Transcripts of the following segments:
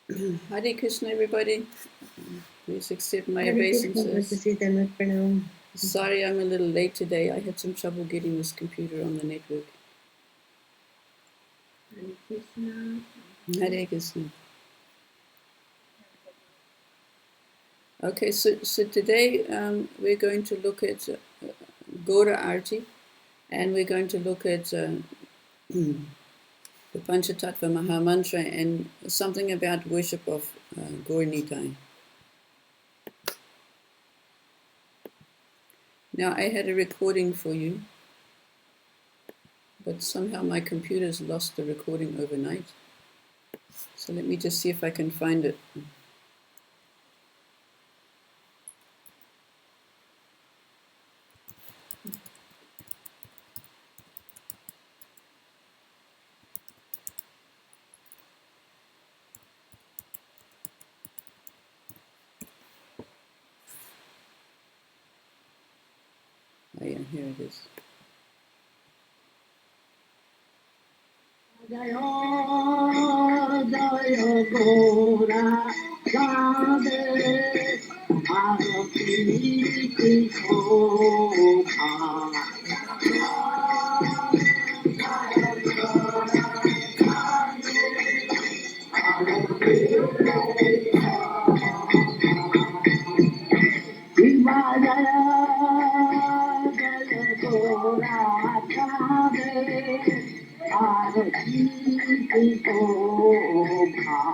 Hare Krishna, everybody. Please accept my Hare Krishna, obeisances. Bhakti Dhamma Pranam. Sorry I'm a little late today. I had some trouble getting this computer on the network. Hare Krishna. Hare Krishna. Okay, so today we're going to look at Gaura Arti, and we're going to look at the Panca-tattva Mahamantra and something about worship of Gaura Nitai. Now, I had a recording for you, but somehow my computer's lost the recording overnight. So let me just see if I can find it. Oh yeah, here it is. Jayo Jayo Gaura Radhe Arati Shobha. Shiva Jaya Jaya Gaura Radhe Arati Shobha.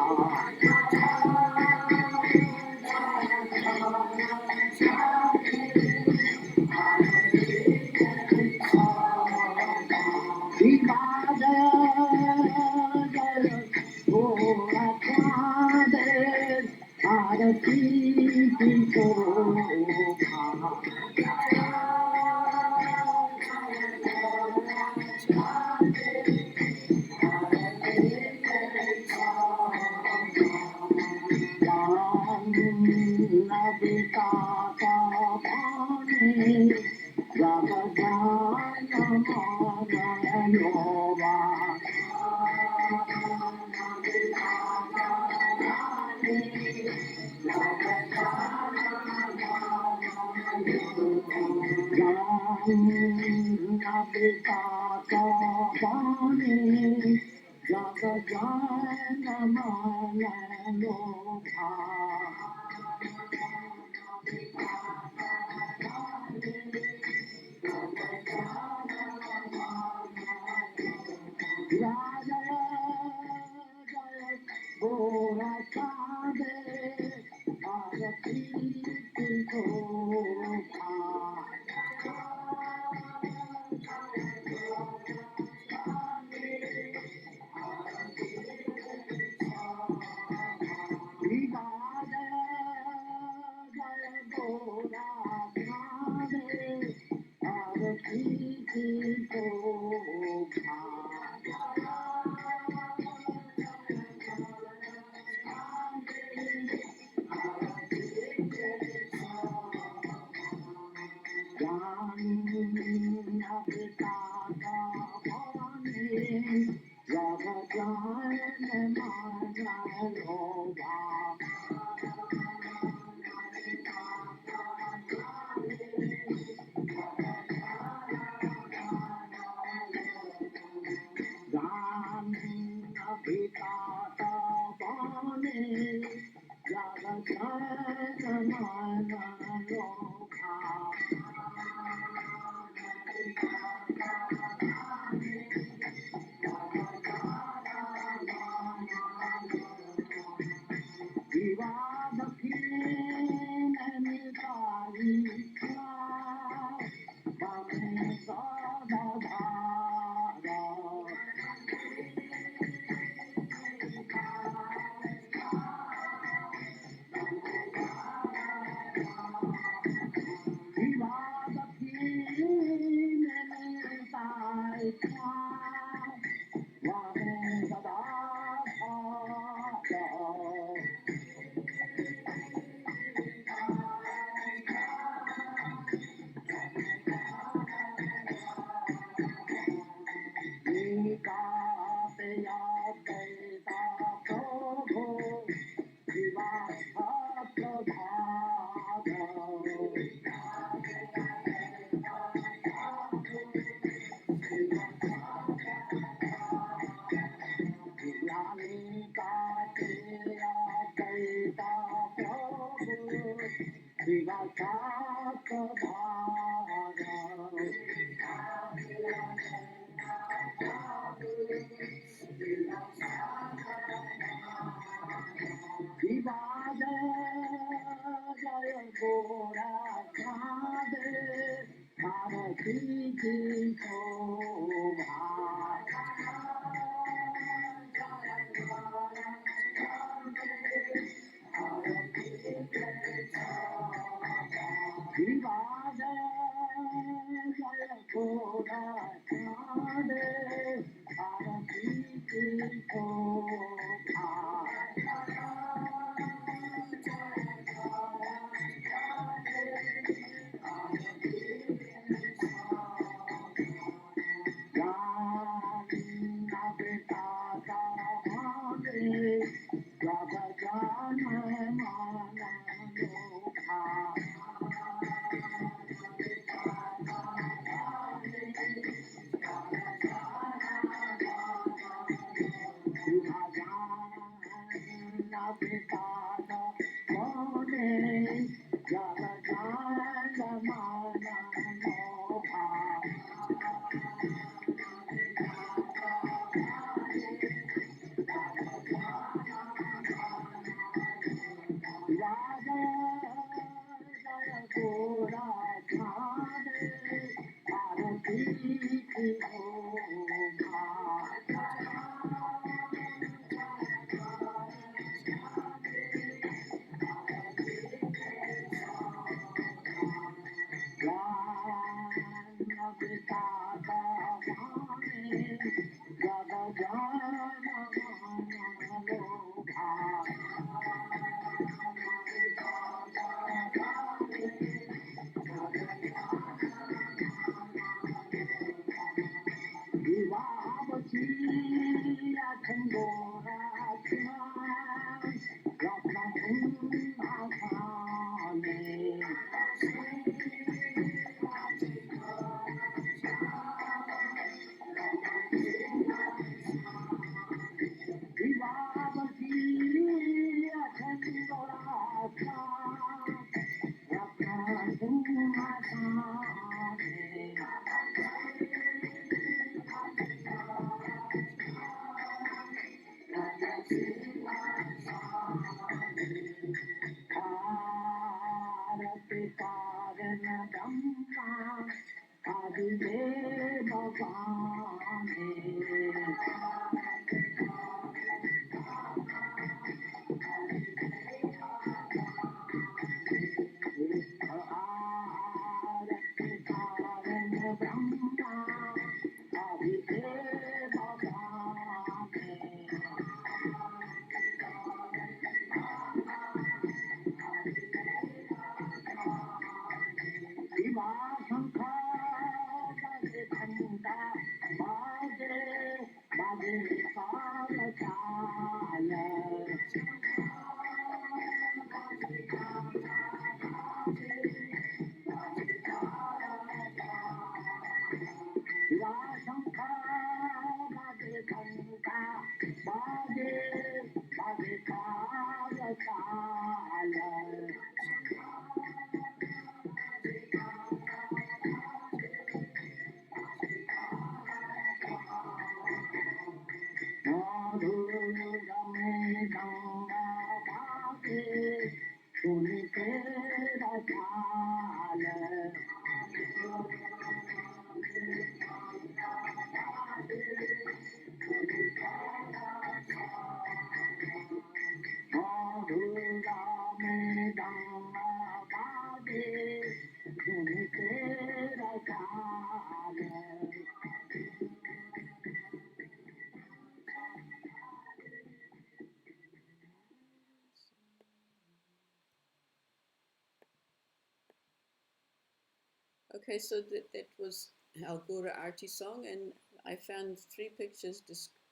Okay, so that was our Gaura Arti song, and I found three pictures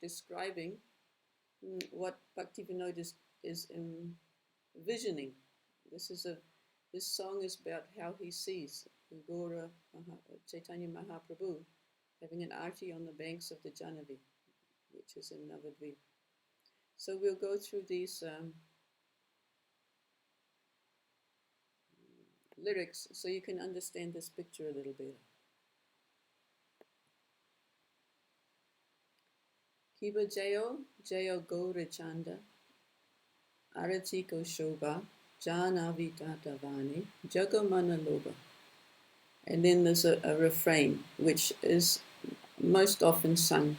describing what Bhaktivinoda is envisioning. This is a this song is about how he sees Gaura Chaitanya Mahaprabhu having an arti on the banks of the Jahnavi, which is in Navadvip. So we'll go through these lyrics so you can understand this picture a little better. Kiba Jayo, Jayo Gaura Chanda, Arati Ko Shobha, Janavi Tatavani, Jagamana Loba. And then there's a refrain, which is most often sung.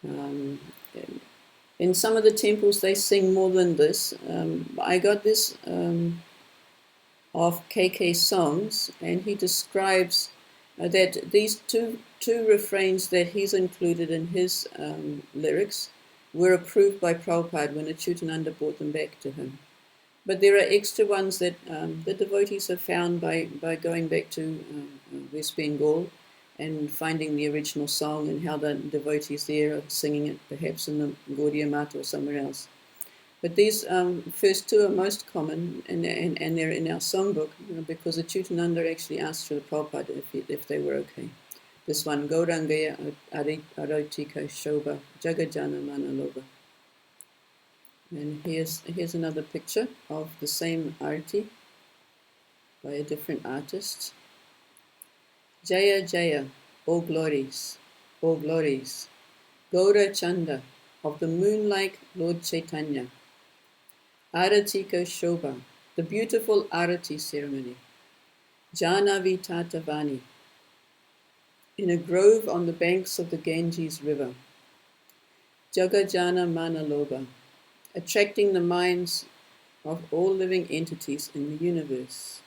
In some of the temples, they sing more than this. I got this of KK Songs, and he describes that these two refrains that he's included in his lyrics were approved by Prabhupada when Achyutananda brought them back to him. But there are extra ones that the devotees have found by going back to West Bengal and finding the original song and how the devotees there are singing it, perhaps in the Gaudiya Math or somewhere else. But these first two are most common, and they're in our songbook, because Achyutananda actually asked Srila Prabhupada if they were okay. This one, Gaurangaya Arotika Shobha Jagajana Manaloba. And here's another picture of the same arti by a different artist. Jaya Jaya, O glories, O glories. Gaura Chanda, of the moon-like Lord Chaitanya. Aratika Shobha, the beautiful Arati ceremony. Janavi Tatavani, in a grove on the banks of the Ganges River. Jagajana Manaloba, attracting the minds of all living entities in the universe.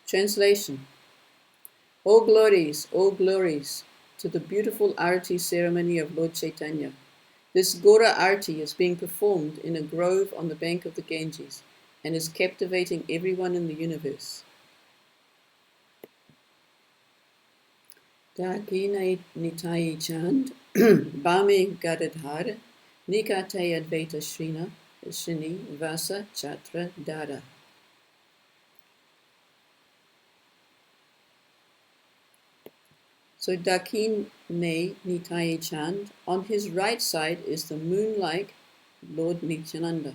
Translation. O glories to the beautiful Arati ceremony of Lord Chaitanya. This Gaura Arti is being performed in a grove on the bank of the Ganges and is captivating everyone in the universe. Dakina Nitai Chand, Bame Gadadhar, Nikate Advaita Shrini Vasa Chatra Dada. So Dakin Ne Nitai Chand, on his right side is the moon-like Lord Nityananda.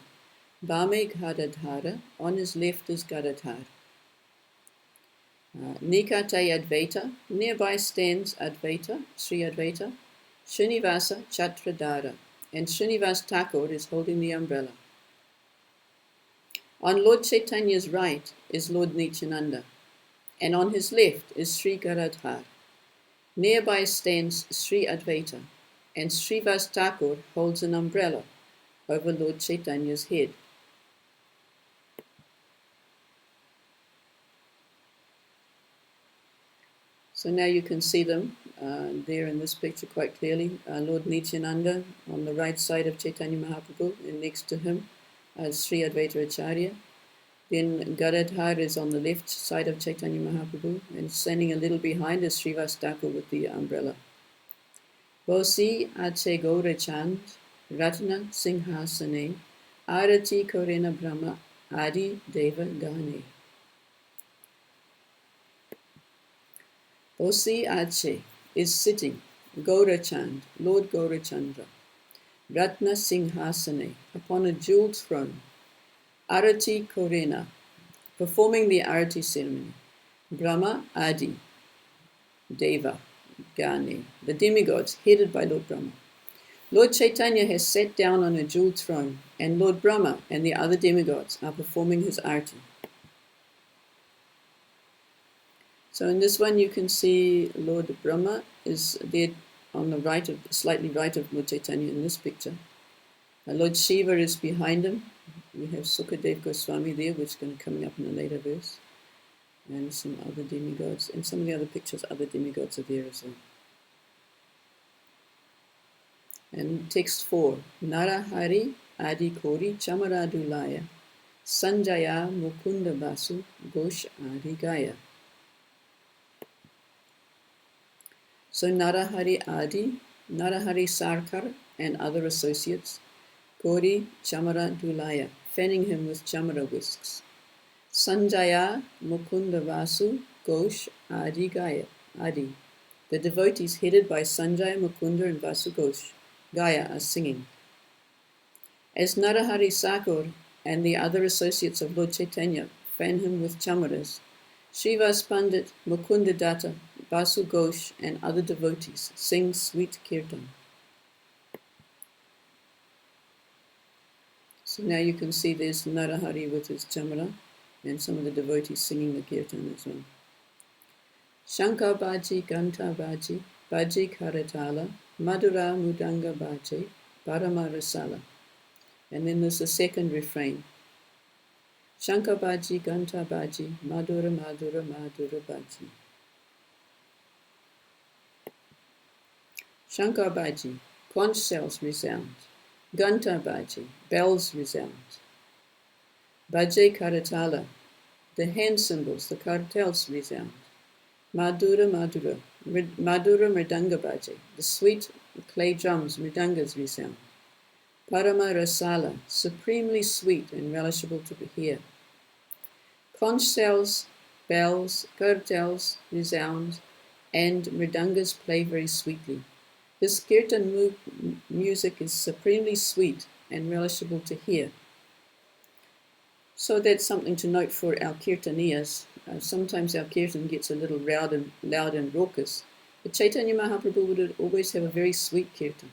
Bame Gadadhara, on his left is Gadadhar. Nikate Advaita, nearby stands Advaita, Sri Advaita, Srinivasa Chatradara, and Srinivas Thakur is holding the umbrella. On Lord Chaitanya's right is Lord Nityananda, and on his left is Sri Gadadhar. Nearby stands Sri Advaita, and Srivas Thakur holds an umbrella over Lord Chaitanya's head. So now you can see them there in this picture quite clearly. Lord Nityananda on the right side of Chaitanya Mahaprabhu, and next to him Sri Advaita Acharya. Then Gadadhar is on the left side of Chaitanya Mahaprabhu, and standing a little behind is Srivas Thakur with the umbrella. Bosi Ache Gaura Chand, Ratna Singhasane, Arati Korena Brahma, Adi Deva Gane. Bosi Ache is sitting, Gaura Chand, Lord Gaurachandra, Ratna Singhasane, upon a jeweled throne, Arati Korena, performing the Arati ceremony, Brahma Adi, Deva, Gane, the demigods headed by Lord Brahma. Lord Chaitanya has sat down on a jeweled throne, and Lord Brahma and the other demigods are performing his arati. So in this one you can see Lord Brahma is there on the right, slightly right of Lord Chaitanya in this picture. Lord Shiva is behind him. We have Sukadev Goswami there, which is going to come up in a later verse. And some other demigods. And some of the other pictures, other demigods are there as well. And text 4. Narahari Adi Kori Chamaradulaya Sanjaya Mukunda Basu Ghosh Adi Gaya. So Narahari Adi, Narahari Sarkar and other associates, Kori Chamaradulaya, fanning him with chamara whisks. Sanjaya Mukunda Vasu Ghosh Adi Gaya, Adi. The devotees headed by Sanjaya, Mukunda and Vasu Ghosh, Gaya, are singing. As Narahari Sakur and the other associates of Lord Chaitanya fan him with chamaras, Srivas Pandit, Mukunda Datta, Vasu Ghosh and other devotees sing sweet kirtan. So now you can see there's Narahari with his chamara and some of the devotees singing the kirtan as well. Shankar Baji, Ganta Baji, Baji Karatala, Madhura Mudanga Baji, Parama Rasala. And then there's the second refrain. Shankar Baji, Ganta Baji, Madhura Madhura Madhura Baji. Shankar Baji, conch shells resound. Ghanta Baji, bells resound. Baje Karatala, the hand cymbals, the kartals resound. Madhura Madhura, Madhura Mridanga Baje, the sweet clay drums, mridangas resound. Parama Rasala, supremely sweet and relishable to hear. Conch shells, bells, kartals resound, and mridangas play very sweetly. This kirtan music is supremely sweet and relishable to hear. So that's something to note for our kirtaniyas. Sometimes our kirtan gets a little loud and raucous. But Chaitanya Mahaprabhu would always have a very sweet kirtan.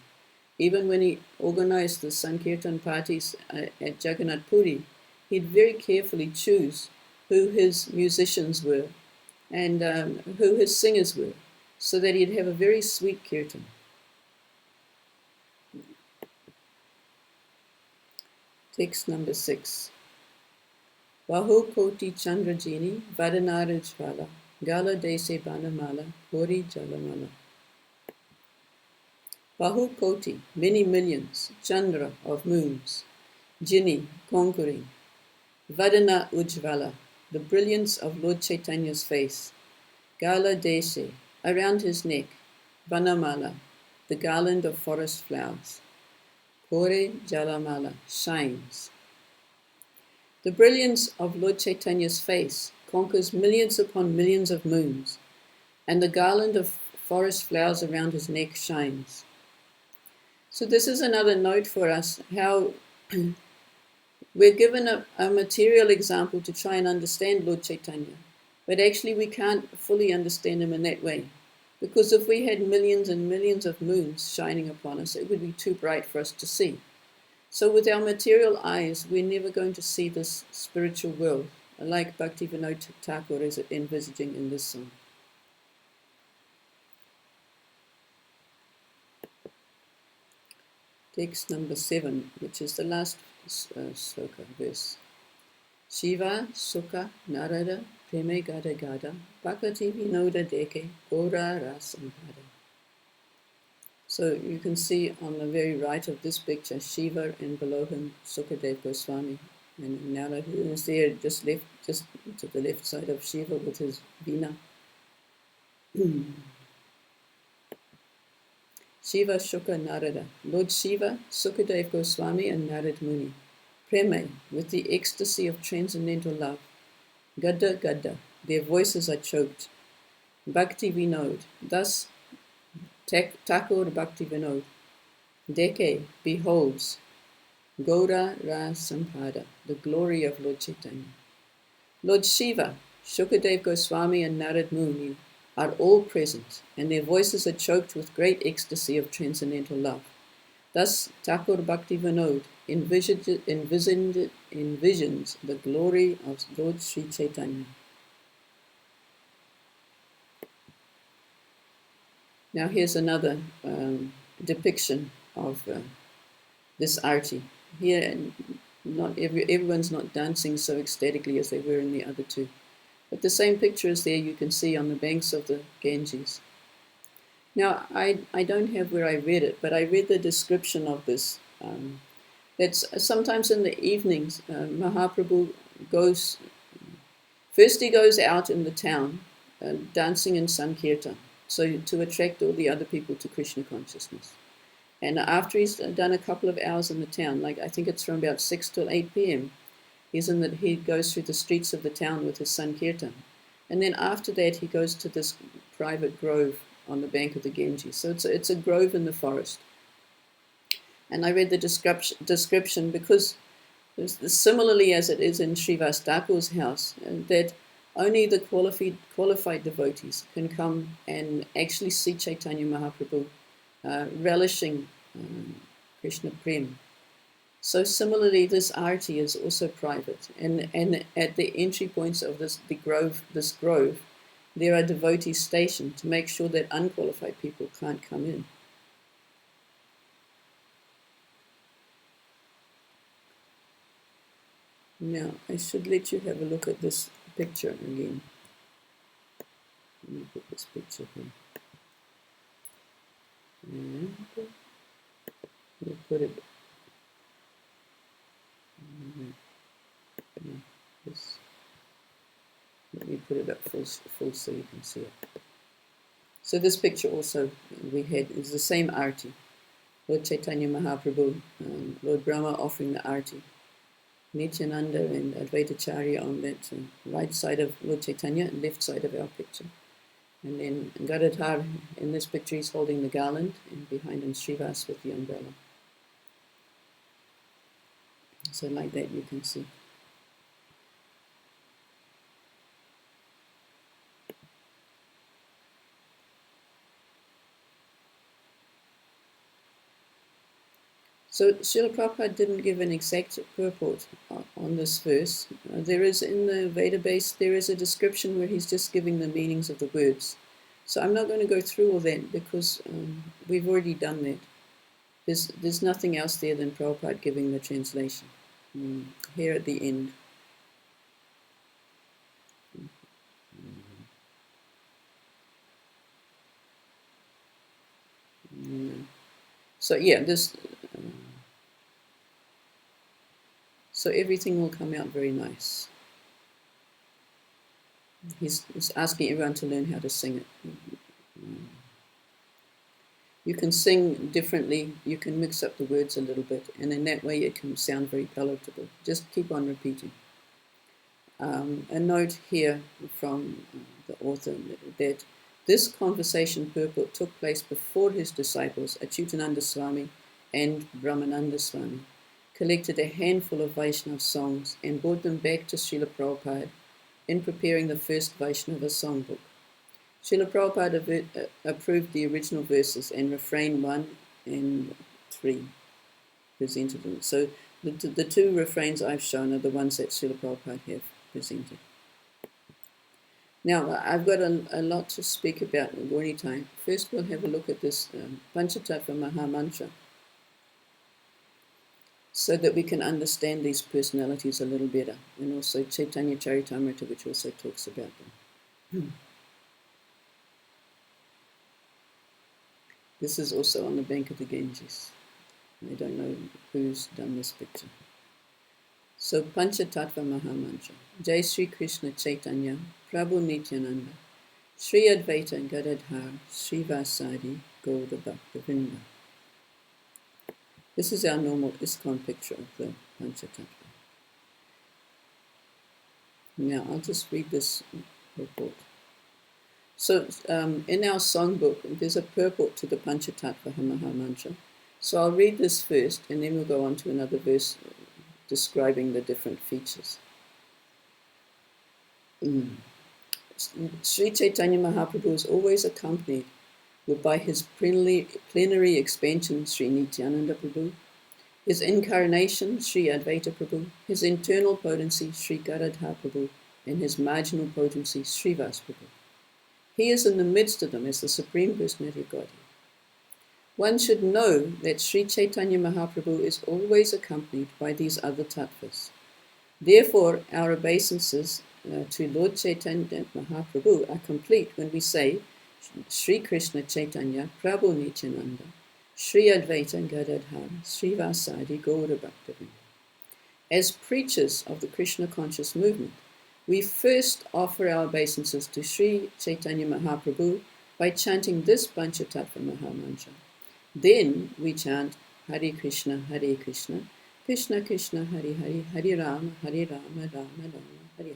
Even when he organized the Sankirtan parties at Jagannath Puri, he'd very carefully choose who his musicians were and who his singers were, so that he'd have a very sweet kirtan. Text number 6. Bahu Koti Chandrajini Vadanarajvala Gala Dese Banamala Hori Jalamala. Bahu Koti, many millions, Chandra of moons, Jini, conquering, Vadana Ujvala, the brilliance of Lord Chaitanya's face, Gala Dese, around his neck, Vanamala, the garland of forest flowers, Kore Jalamala, shines. The brilliance of Lord Chaitanya's face conquers millions upon millions of moons, and the garland of forest flowers around his neck shines. So this is another note for us, how we're given a material example to try and understand Lord Chaitanya, but actually we can't fully understand him in that way. Because if we had millions and millions of moons shining upon us, it would be too bright for us to see. So with our material eyes, we're never going to see this spiritual world, like Bhaktivinoda Thakur is envisaging in this song. Text number 7, which is the last sloka verse. Shiva Sukha Narada Preme Gada Gada Bhakti Vinoda Deke Gaura Rasampada. So you can see on the very right of this picture Shiva, and below him Sukadev Goswami, and Narada is there just to the left side of Shiva with his veena. Shiva Shuka Narada, Lord Shiva, Sukadev Goswami and Narad Muni, Preme, with the ecstasy of transcendental love, Gada Gada, their voices are choked, Bhakti Vinod, thus Thakur Bhakti Vinod, Deke beholds, Gaura Sampada, the glory of Lord Chaitanya. Lord Shiva, Shukadev Goswami and Narad Muni are all present, and their voices are choked with great ecstasy of transcendental love. Thus, Thakur Bhakti Vinod envisions the glory of Lord Sri Chaitanya. Now here's another depiction of this arti. Here, everyone's not dancing so ecstatically as they were in the other two. But the same picture is there, you can see on the banks of the Ganges. Now, I don't have where I read it, but I read the description of this. That's sometimes in the evenings, Mahaprabhu goes, first he goes out in the town, dancing in Sankirtan, so to attract all the other people to Krishna consciousness. And after he's done a couple of hours in the town, like I think it's from about 6 till 8 p.m., he goes through the streets of the town with his Sankirtan. And then after that, he goes to this private grove on the bank of the Ganges. So it's a grove in the forest. And I read the description because, similarly as it is in Srivas Thakur's house, that only the qualified devotees can come and actually see Chaitanya Mahaprabhu relishing Krishna Prem. So similarly, this arti is also private, and at the entry points of this grove, there are devotees stationed to make sure that unqualified people can't come in. Now, I should let you have a look at this picture again. Let me put this picture here. And we'll put it this. Let me put it up full so you can see it. So this picture also we had is the same arti. Lord Chaitanya Mahaprabhu, Lord Brahma offering the arti. Nityananda and Advaitacharya on that right side of Lord Chaitanya and left side of our picture. And then Gadadhar, in this picture, he's holding the garland, and behind him Srivas with the umbrella. So like that you can see. So Srila Prabhupada didn't give an exact purport on this verse. There is in the Veda base, there is a description where he's just giving the meanings of the words. So I'm not going to go through all that because we've already done that. There's nothing else there than Prabhupada giving the translation. Here at the end. So yeah, this. So everything will come out very nice. He's asking everyone to learn how to sing it. You can sing differently. You can mix up the words a little bit, and in that way it can sound very palatable. Just keep on repeating. A note here from the author that this conversation purport took place before his disciples, Achyutananda Swami and Brahmananda Swami, collected a handful of Vaishnava songs and brought them back to Srila Prabhupada in preparing the first Vaishnava songbook. Srila Prabhupada approved the original verses and refrain 1 and 3, presented them. So the two refrains I've shown are the ones that Srila Prabhupada have presented. Now, I've got a lot to speak about in Gauri time. First, we'll have a look at this Panca-tattva Maha Mantra so that we can understand these personalities a little better, and also Chaitanya Charitamrita, which also talks about them. This is also on the bank of the Ganges. I don't know who's done this picture. So Panca-tattva Maha Mantra. Jai Sri Krishna Chaitanya, Prabhu Nityananda, Sri Advaita Gadadhar, Sri Vasadi, Gaura Bhakta-vrinda. This is our normal ISKCON picture of the Panca-tattva. Now I'll just read this report. So in our songbook, there's a purport to the Panca-tattva Maha Mantra. So I'll read this first, and then we'll go on to another verse describing the different features. Sri Chaitanya Mahaprabhu is always accompanied by his plenary expansion, Sri Nityananda Prabhu, his incarnation, Sri Advaita Prabhu, his internal potency, Sri Gadadhar Prabhu, and his marginal potency, Srivas Prabhu. He is in the midst of them as the Supreme Personality of Godhead. One should know that Sri Chaitanya Mahaprabhu is always accompanied by these other tattvas. Therefore, our obeisances to Lord Chaitanya Mahaprabhu are complete when we say Sri Krishna Chaitanya Prabhu Nityananda, Sri Advaita Gadadhar, Sri Vasadi Gaura Bhakta-vrinda. As preachers of the Krishna conscious movement, we first offer our obeisances to Sri Chaitanya Mahaprabhu by chanting this Panca-tattva Maha Mantra. Then we chant Hare Krishna, Krishna Krishna, Hare Hare, Hare Rama, Rama Rama, Hare Hare.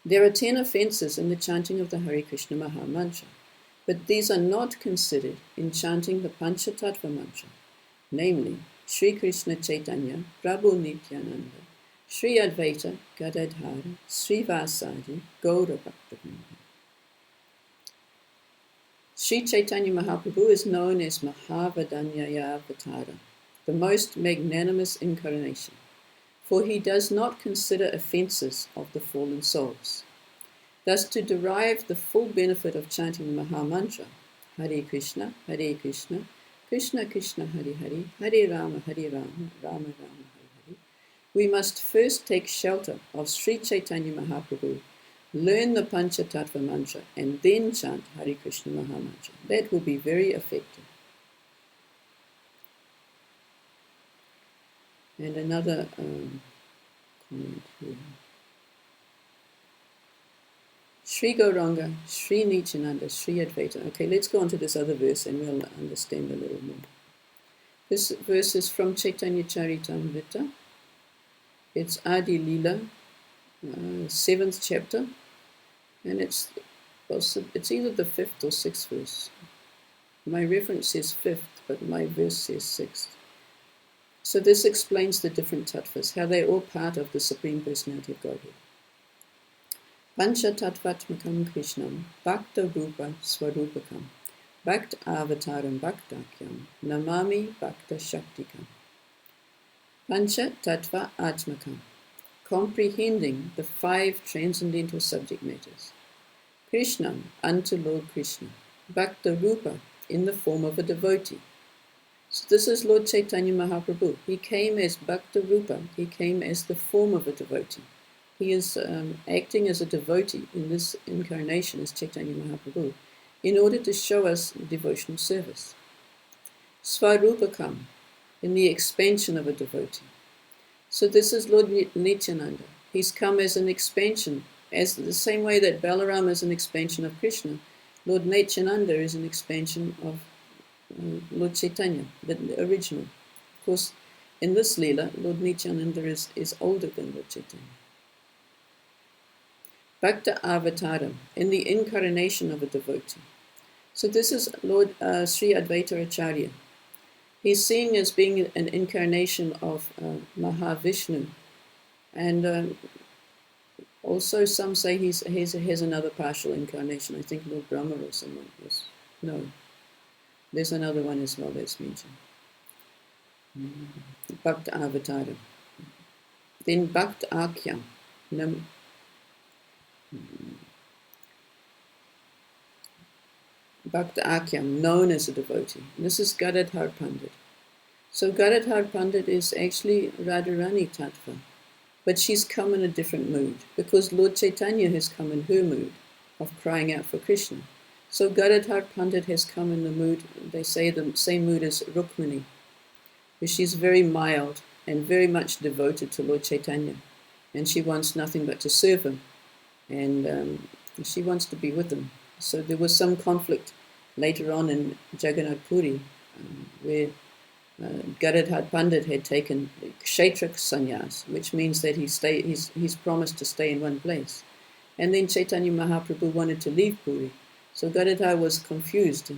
There are 10 offences in the chanting of the Hare Krishna Maha Mantra, but these are not considered in chanting the Panca-tattva Mantra, namely Sri Krishna Chaitanya, Prabhu Nityananda, Sri Advaita Gadadhar, Sri Vasadi, Gaura Bhakta-vrinda. Sri Chaitanya Mahaprabhu is known as Mahavadanyaya Avatara, the most magnanimous incarnation, for he does not consider offences of the fallen souls. Thus, to derive the full benefit of chanting the Maha Mantra, Hare Krishna, Krishna Krishna, Hare Hare, Hare Rama, Rama Rama, Hare Hare, we must first take shelter of Sri Chaitanya Mahaprabhu Learn the Panca-tattva mantra and then chant Hare Krishna Mahamantra. That will be very effective. And another comment here. Sri Gauranga, Sri Nityananda, Sri Advaita. Okay, let's go on to this other verse and we'll understand a little more. This verse is from Chaitanya Charitamrita. It's Adi Lila, 7th chapter, and it's either the 5th or 6th verse. My reference says 5th, but my verse says 6th. So this explains the different tattvas, how they're all part of the Supreme Personality of Godhead. Panca-tattvatmakam Krishnam, Bhakta Rupa Swarupakam, Bhakta Avataram Bhaktakyam, Namami Bhakta Shaktikam. Panca-tattva Atmakam, comprehending the 5 transcendental subject matters. Krishnam, unto Lord Krishna. Bhakta Rupa, in the form of a devotee. So this is Lord Chaitanya Mahaprabhu. He came as Bhakta Rupa. He came as the form of a devotee. He is acting as a devotee in this incarnation as Chaitanya Mahaprabhu in order to show us devotional service. Svarupakam, in the expansion of a devotee. So this is Lord Nityananda. He's come as an expansion, as the same way that Balaram is an expansion of Krishna. Lord Nityananda is an expansion of Lord Chaitanya, the original. Of course, in this Leela, Lord Nityananda is older than Lord Chaitanya. Bhakta Avataram, in the incarnation of a devotee. So this is Lord Sri Advaita Acharya. He's seen as being an incarnation of Mahavishnu. And also some say he has another partial incarnation. I think Lord Brahma or someone else. No. There's another one as well that's mentioned. Bhakta Avataram. Then Bhakta Akyam. Bhakta Akyam, known as a devotee. This is Gadadhar Pandit. So Gadadhar Pandit is actually Radharani Tattva, but she's come in a different mood because Lord Chaitanya has come in her mood of crying out for Krishna. So Gadadhar Pandit has come in the mood, they say the same mood as Rukmini, where she's very mild and very much devoted to Lord Chaitanya, and she wants nothing but to serve him, and she wants to be with him. So there was some conflict later on in Jagannath Puri, where Gadadhar Pandit had taken Kshetra Sannyas, which means that he's promised to stay in one place. And then Chaitanya Mahaprabhu wanted to leave Puri. So Gadadhar was confused.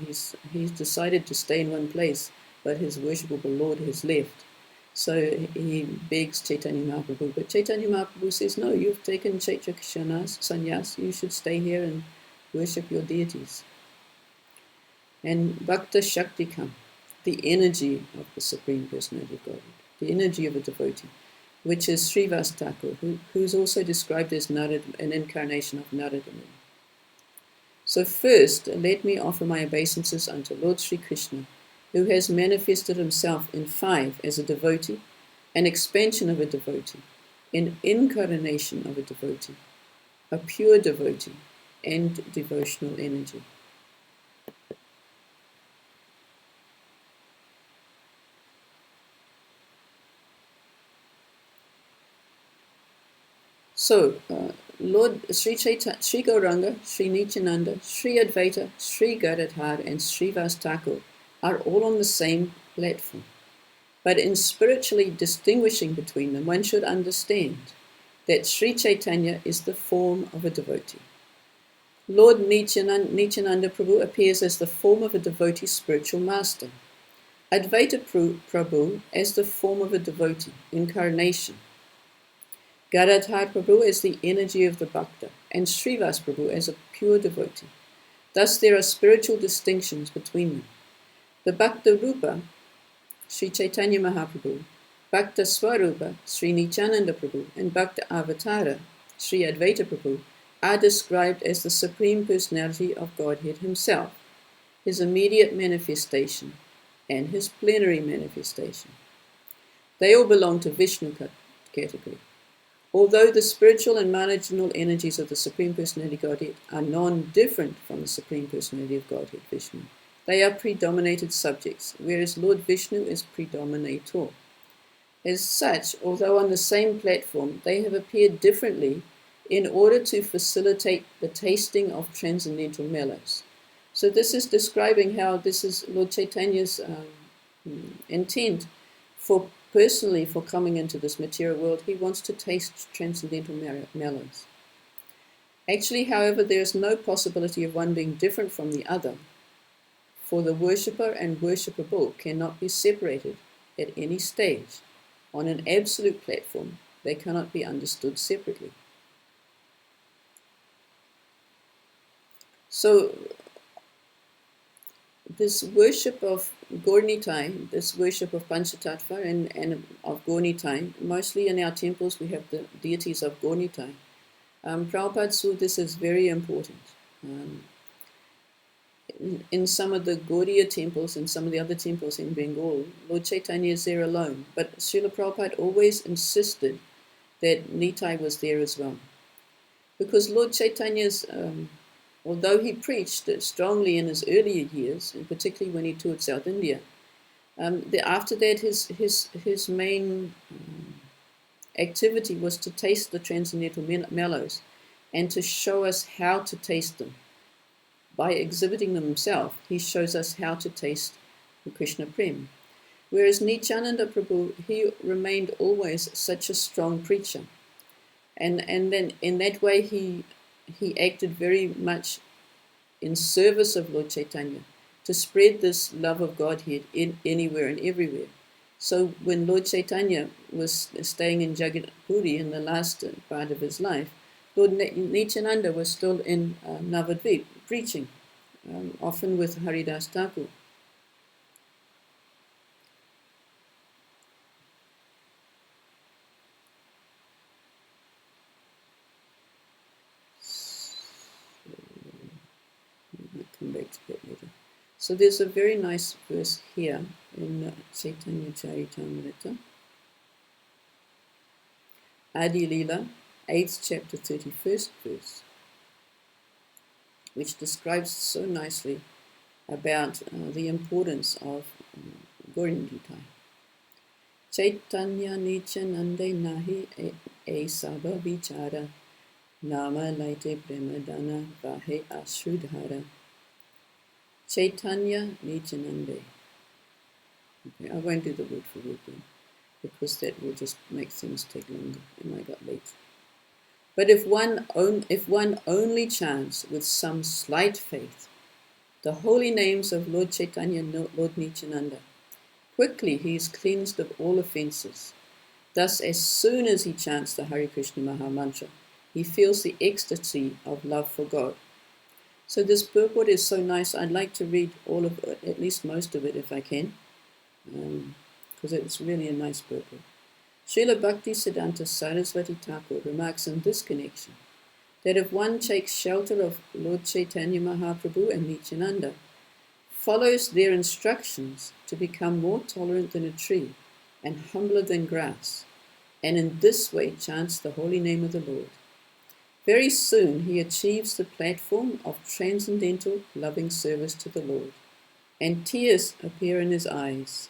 He's decided to stay in one place, but his worshipable Lord has left. So he begs Chaitanya Mahaprabhu. But Chaitanya Mahaprabhu says, no, you've taken Kshetra Sannyas, you should stay here and worship your deities. And Bhakta Shaktikam, the energy of the Supreme Personality of Godhead, the energy of a devotee, which is Srivas Thakur, who's also described as Narad, an incarnation of Narada Muni. So first, let me offer my obeisances unto Lord Sri Krishna, who has manifested himself in 5 as a devotee, an expansion of a devotee, an incarnation of a devotee, a pure devotee, and devotional energy. So, Lord Sri Gauranga, Sri Nityananda, Sri Advaita, Sri Gadadhar, and Srivas Thakur are all on the same platform. But in spiritually distinguishing between them, one should understand that Sri Chaitanya is the form of a devotee. Lord Nityananda Prabhu appears as the form of a devotee spiritual master. Advaita Prabhu as the form of a devotee, incarnation. Gadadhar Prabhu as the energy of the Bhakta, and Srivas Prabhu as a pure devotee. Thus there are spiritual distinctions between them. The Bhakta Rupa, Sri Chaitanya Mahaprabhu, Bhakta Swarupa, Sri Nityananda Prabhu, and Bhakta Avatara, Sri Advaita Prabhu, are described as the Supreme Personality of Godhead himself, his immediate manifestation, and his plenary manifestation. They all belong to Vishnu category. Although the spiritual and marginal energies of the Supreme Personality of Godhead are non-different from the Supreme Personality of Godhead, Vishnu, they are predominated subjects, whereas Lord Vishnu is predominator. As such, although on the same platform, they have appeared differently in order to facilitate the tasting of transcendental mellows. So this is describing how this is Lord Chaitanya's intent for personally for coming into this material world. He wants to taste transcendental mellows. Actually, however, there is no possibility of one being different from the other, for the worshipper and worshipable cannot be separated at any stage. On an absolute platform, they cannot be understood separately. So, this worship of Gaura, this worship of Panca-tattva and of Gaura, mostly in our temples we have the deities of Gaura. Prabhupada saw this as very important. In some of the Gaudiya temples and some of the other temples in Bengal, Lord Chaitanya is there alone. But Srila Prabhupada always insisted that Nitai was there as well. Because Lord Chaitanya's, although he preached strongly in his earlier years, and particularly when he toured South India, after that his main activity was to taste the transcendental mellows and to show us how to taste them. By exhibiting them himself, he shows us how to taste the Krishna Prem. Whereas Nityananda Prabhu, he remained always such a strong preacher. And then in that way he acted very much in service of Lord Chaitanya to spread this love of Godhead in anywhere and everywhere. So when Lord Chaitanya was staying in Jagat Puri in the last part of his life, Lord Nityananda was still in Navadvip preaching, often with Haridas Thakur. We'll come back to that later. So there's a very nice verse here in Chaitanya Charitamrita, Adi Leela, 8th chapter, 31st verse, which describes so nicely about the importance of Gaura. Chaitanya Nityanande Nahi e Sabha Vichara Nama Laite Premadana Vahe Ashudhara. Chaitanya Nityanande. Okay, I won't do the word for word then, because that will just make things take longer, and I got late. But if one only chants with some slight faith the holy names of Lord Chaitanya and Lord Nityananda, quickly he is cleansed of all offences. Thus, as soon as he chants the Hare Krishna Maha Mantra, he feels the ecstasy of love for God. So this purport is so nice. I'd like to read all of it, at least most of it if I can, because it's really a nice purport. Srila Bhakti Siddhanta Saraswati Thakur remarks in this connection that if one takes shelter of Lord Chaitanya Mahaprabhu and Nityananda, follows their instructions to become more tolerant than a tree and humbler than grass, and in this way chants the holy name of the Lord, very soon he achieves the platform of transcendental loving service to the Lord, and tears appear in his eyes.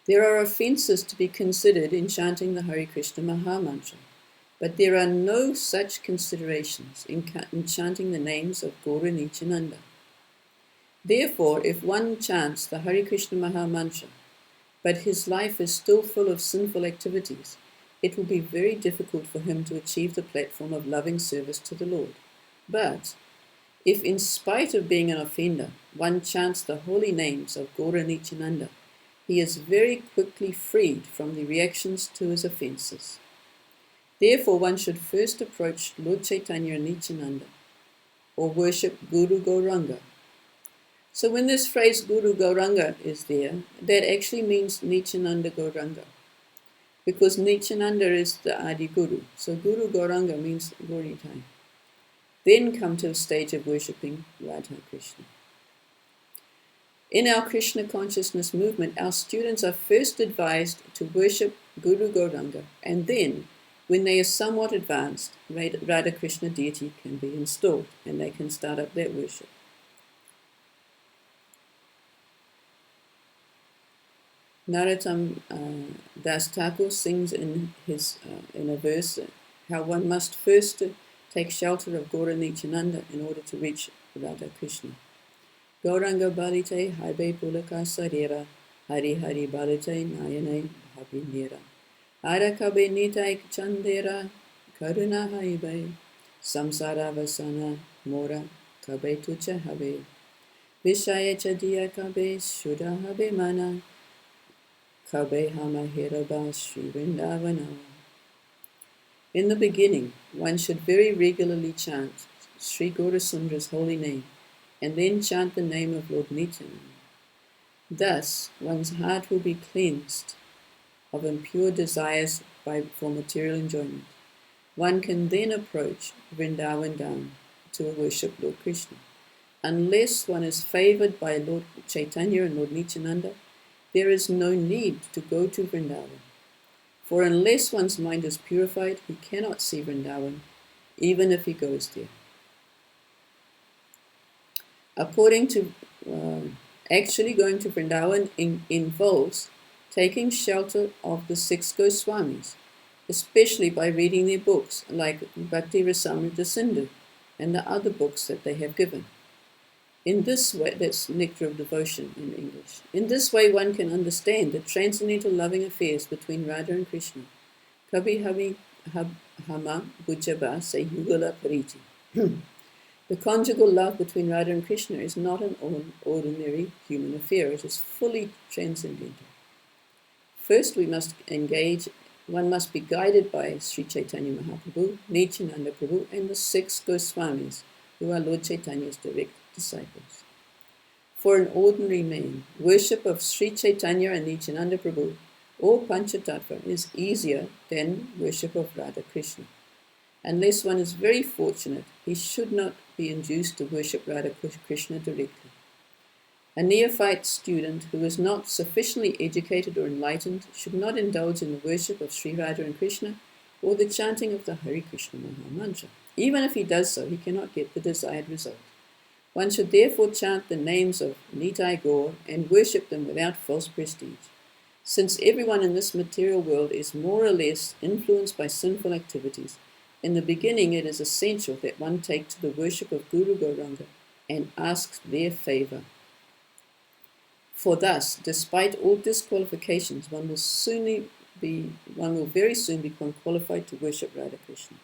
There are offences to be considered in chanting the Hare Krishna Maha Mantra, but there are no such considerations in chanting the names of Gaura Nityananda. Therefore, if one chants the Hare Krishna Maha Mantra, but his life is still full of sinful activities, it will be very difficult for him to achieve the platform of loving service to the Lord. But if, in spite of being an offender, one chants the holy names of Gaura Nityananda, he is very quickly freed from the reactions to his offences. Therefore, one should first approach Lord Chaitanya and Nityananda, or worship Guru Gauranga. So when this phrase Guru Gauranga is there, that actually means Nityananda Gauranga, because Nityananda is the Adi Guru. So Guru Gauranga means Gauritai. Then come to the stage of worshipping Radha Krishna. In our Krishna consciousness movement, our students are first advised to worship Guru Gauranga, and then, when they are somewhat advanced, Radha Krishna deity can be installed and they can start up their worship. Narottam Das Thakur sings in a verse how one must first take shelter of Gaura Nityananda in order to reach Radha Krishna. Gauranga Balite Haibe Pulaka Sarira Hari Hari Balite Nayane Bhavinira Ara Kabe Nitai Chandera Karuna Haibe Samsara Vasana Mora Kabe Tucha Habe Vishaya Chadiya Kabe Shuddha Habe Mana Kabe Hama Hiraba Sri Vrindavana. In the beginning, one should very regularly chant Sri Gaurasundra's holy name and then chant the name of Lord Nityananda. Thus, one's heart will be cleansed of impure desires for material enjoyment. One can then approach Vrindavan Dham to worship Lord Krishna. Unless one is favored by Lord Chaitanya and Lord Nityananda, there is no need to go to Vrindavan. For unless one's mind is purified, he cannot see Vrindavan, even if he goes there. According to actually going to Vrindavan involves taking shelter of the 6 Goswamis, especially by reading their books like Bhakti Rasamrita Sindhu and the other books that they have given. In this way, that's Nectar of Devotion in English. In this way, one can understand the transcendental loving affairs between Radha and Krishna. Kabhi Habi Hama Bujaba say Yugala Pariti. The conjugal love between Radha and Krishna is not an ordinary human affair. It is fully transcendental. First, one must be guided by Sri Chaitanya Mahaprabhu, Nityananda Prabhu, and the 6 Goswamis, who are Lord Chaitanya's direct disciples. For an ordinary man, worship of Sri Chaitanya and Nityananda Prabhu or Panca-tattva is easier than worship of Radha Krishna. Unless one is very fortunate, he should not be induced to worship Radha Krishna directly. A neophyte student who is not sufficiently educated or enlightened should not indulge in the worship of Sri Radha and Krishna or the chanting of the Hare Krishna Maha Mantra. Even if he does so, he cannot get the desired result. One should therefore chant the names of Nitai Gaur and worship them without false prestige. Since everyone in this material world is more or less influenced by sinful activities, in the beginning it is essential that one take to the worship of Guru Gauranga and ask their favour. For thus, despite all disqualifications, one will very soon become qualified to worship Radha Krishna.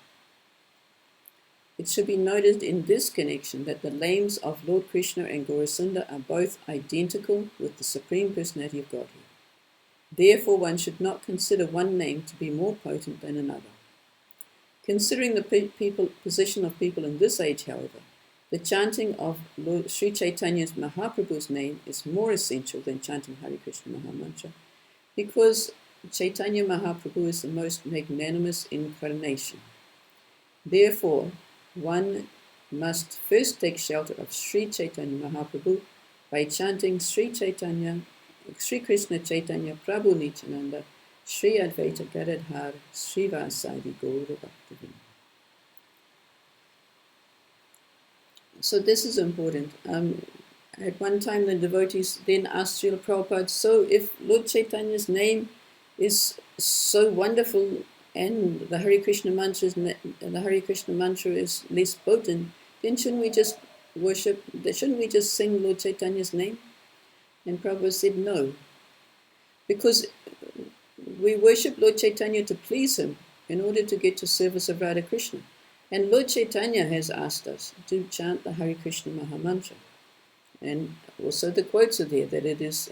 It should be noted in this connection that the names of Lord Krishna and Gaurasunda are both identical with the Supreme Personality of Godhead. Therefore, one should not consider one name to be more potent than another. Considering the position of people in this age, however, the chanting of Lord Sri Chaitanya's Mahaprabhu's name is more essential than chanting Hare Krishna Mahamantra, because Chaitanya Mahaprabhu is the most magnanimous incarnation. Therefore, one must first take shelter of Sri Chaitanya Mahaprabhu by chanting Sri Krishna Chaitanya Prabhu Nityananda, Sri Advaita Gadadhar, Sri Vasadi Gaura Bhaktivinoda. So this is important. At one time the devotees then asked Srila Prabhupada, so if Lord Chaitanya's name is so wonderful and the Hare Krishna mantra is less potent, then shouldn't we just sing Lord Chaitanya's name? And Prabhupada said no, because we worship Lord Chaitanya to please him in order to get to service of Radha Krishna. And Lord Chaitanya has asked us to chant the Hare Krishna Mahamantra. And also the quotes are there that it is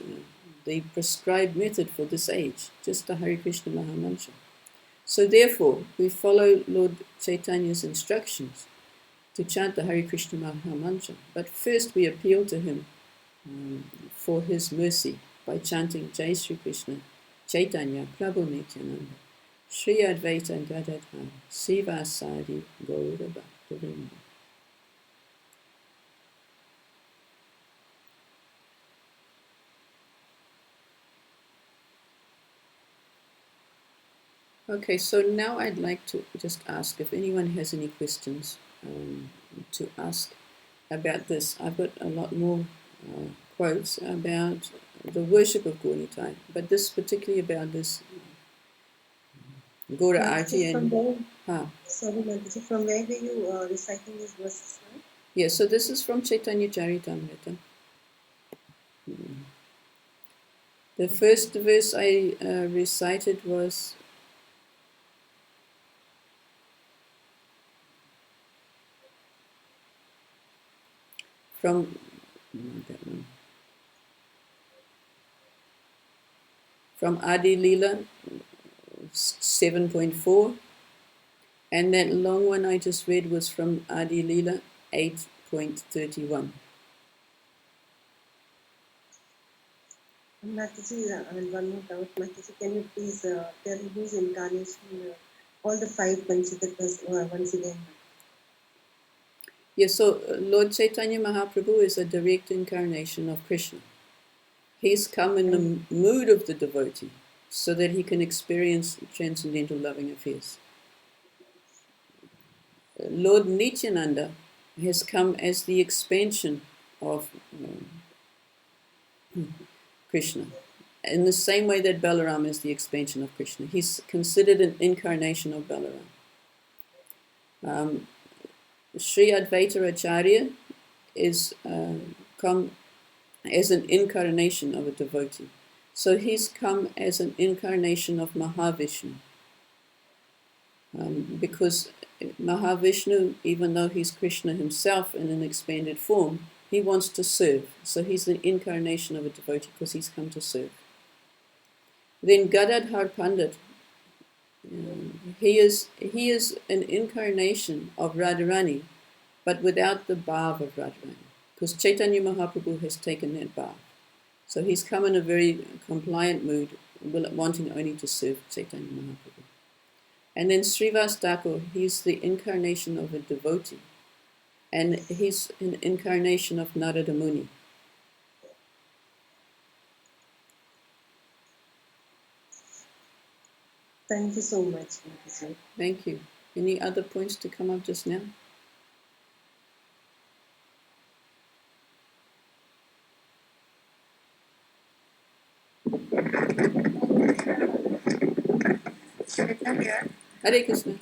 the prescribed method for this age, just the Hare Krishna Mahamantra. So therefore, we follow Lord Chaitanya's instructions to chant the Hare Krishna Mahamantra. But first we appeal to him for his mercy by chanting Jai Sri Krishna, Chaitanya, Prabhu Nityananda, Sri Advaita Gadadhar, Siva Sadi Gaura Bhaktivinoda. Okay, so now I'd like to just ask if anyone has any questions to ask about this. I've got a lot more quotes about the worship of Gauritai, but this particularly about this Gaura Arti and Sorry, Mataji, from where were you reciting these verses now? Yeah, so this is from Chaitanya Charitamrita. The first verse I recited was from not that one, from Adi Leela 7.4, and that long one I just read was from Adi Leela 8.31. Mataji, one more doubt. Mataji, can you please tell whose incarnation, all the five Pancha-tattvas once again? Yes, so Lord Chaitanya Mahaprabhu is a direct incarnation of Krishna. He's come in the mood of the devotee so that he can experience transcendental loving affairs. Lord Nityananda has come as the expansion of Krishna, in the same way that Balaram is the expansion of Krishna. He's considered an incarnation of Balaram. Sri Advaita Acharya is come as an incarnation of a devotee. So he's come as an incarnation of Mahavishnu. Because Mahavishnu, even though he's Krishna himself in an expanded form, he wants to serve. So he's the incarnation of a devotee because he's come to serve. Then Gadadhar Pandit, he is an incarnation of Radharani, but without the bhav of Radharani, because Chaitanya Mahaprabhu has taken that bhav. So he's come in a very compliant mood, wanting only to serve Chaitanya Mahaprabhu. And then Srivas Thakur, he's the incarnation of a devotee, and he's an incarnation of Narada Muni. Thank you so much, Mataji. Thank you. Any other points to come up just now? Hare Krishna.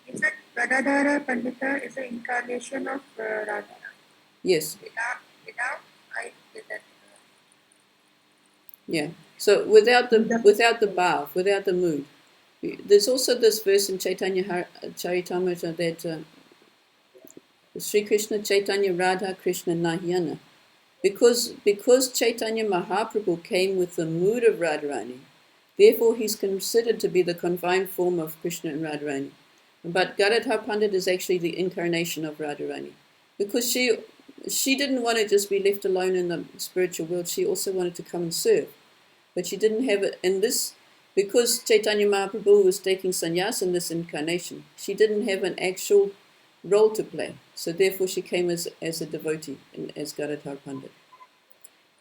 Is it Gadadhara Pandita is an incarnation of Radha? Yes. Without I did that. Yeah. So without the bhav, without the mood. There's also this verse in Chaitanya Charitamrita that Sri Krishna Chaitanya Radha Krishna Nahyana. Because Chaitanya Mahaprabhu came with the mood of Radharani, therefore he's considered to be the confined form of Krishna and Radharani. But Gadadhar Pandit is actually the incarnation of Radharani. Because she didn't want to just be left alone in the spiritual world, she also wanted to come and serve. But she didn't have it in this, because Chaitanya Mahaprabhu was taking sannyas in this incarnation, she didn't have an actual role to play. So therefore she came as a devotee, as Gadadhar Pandit.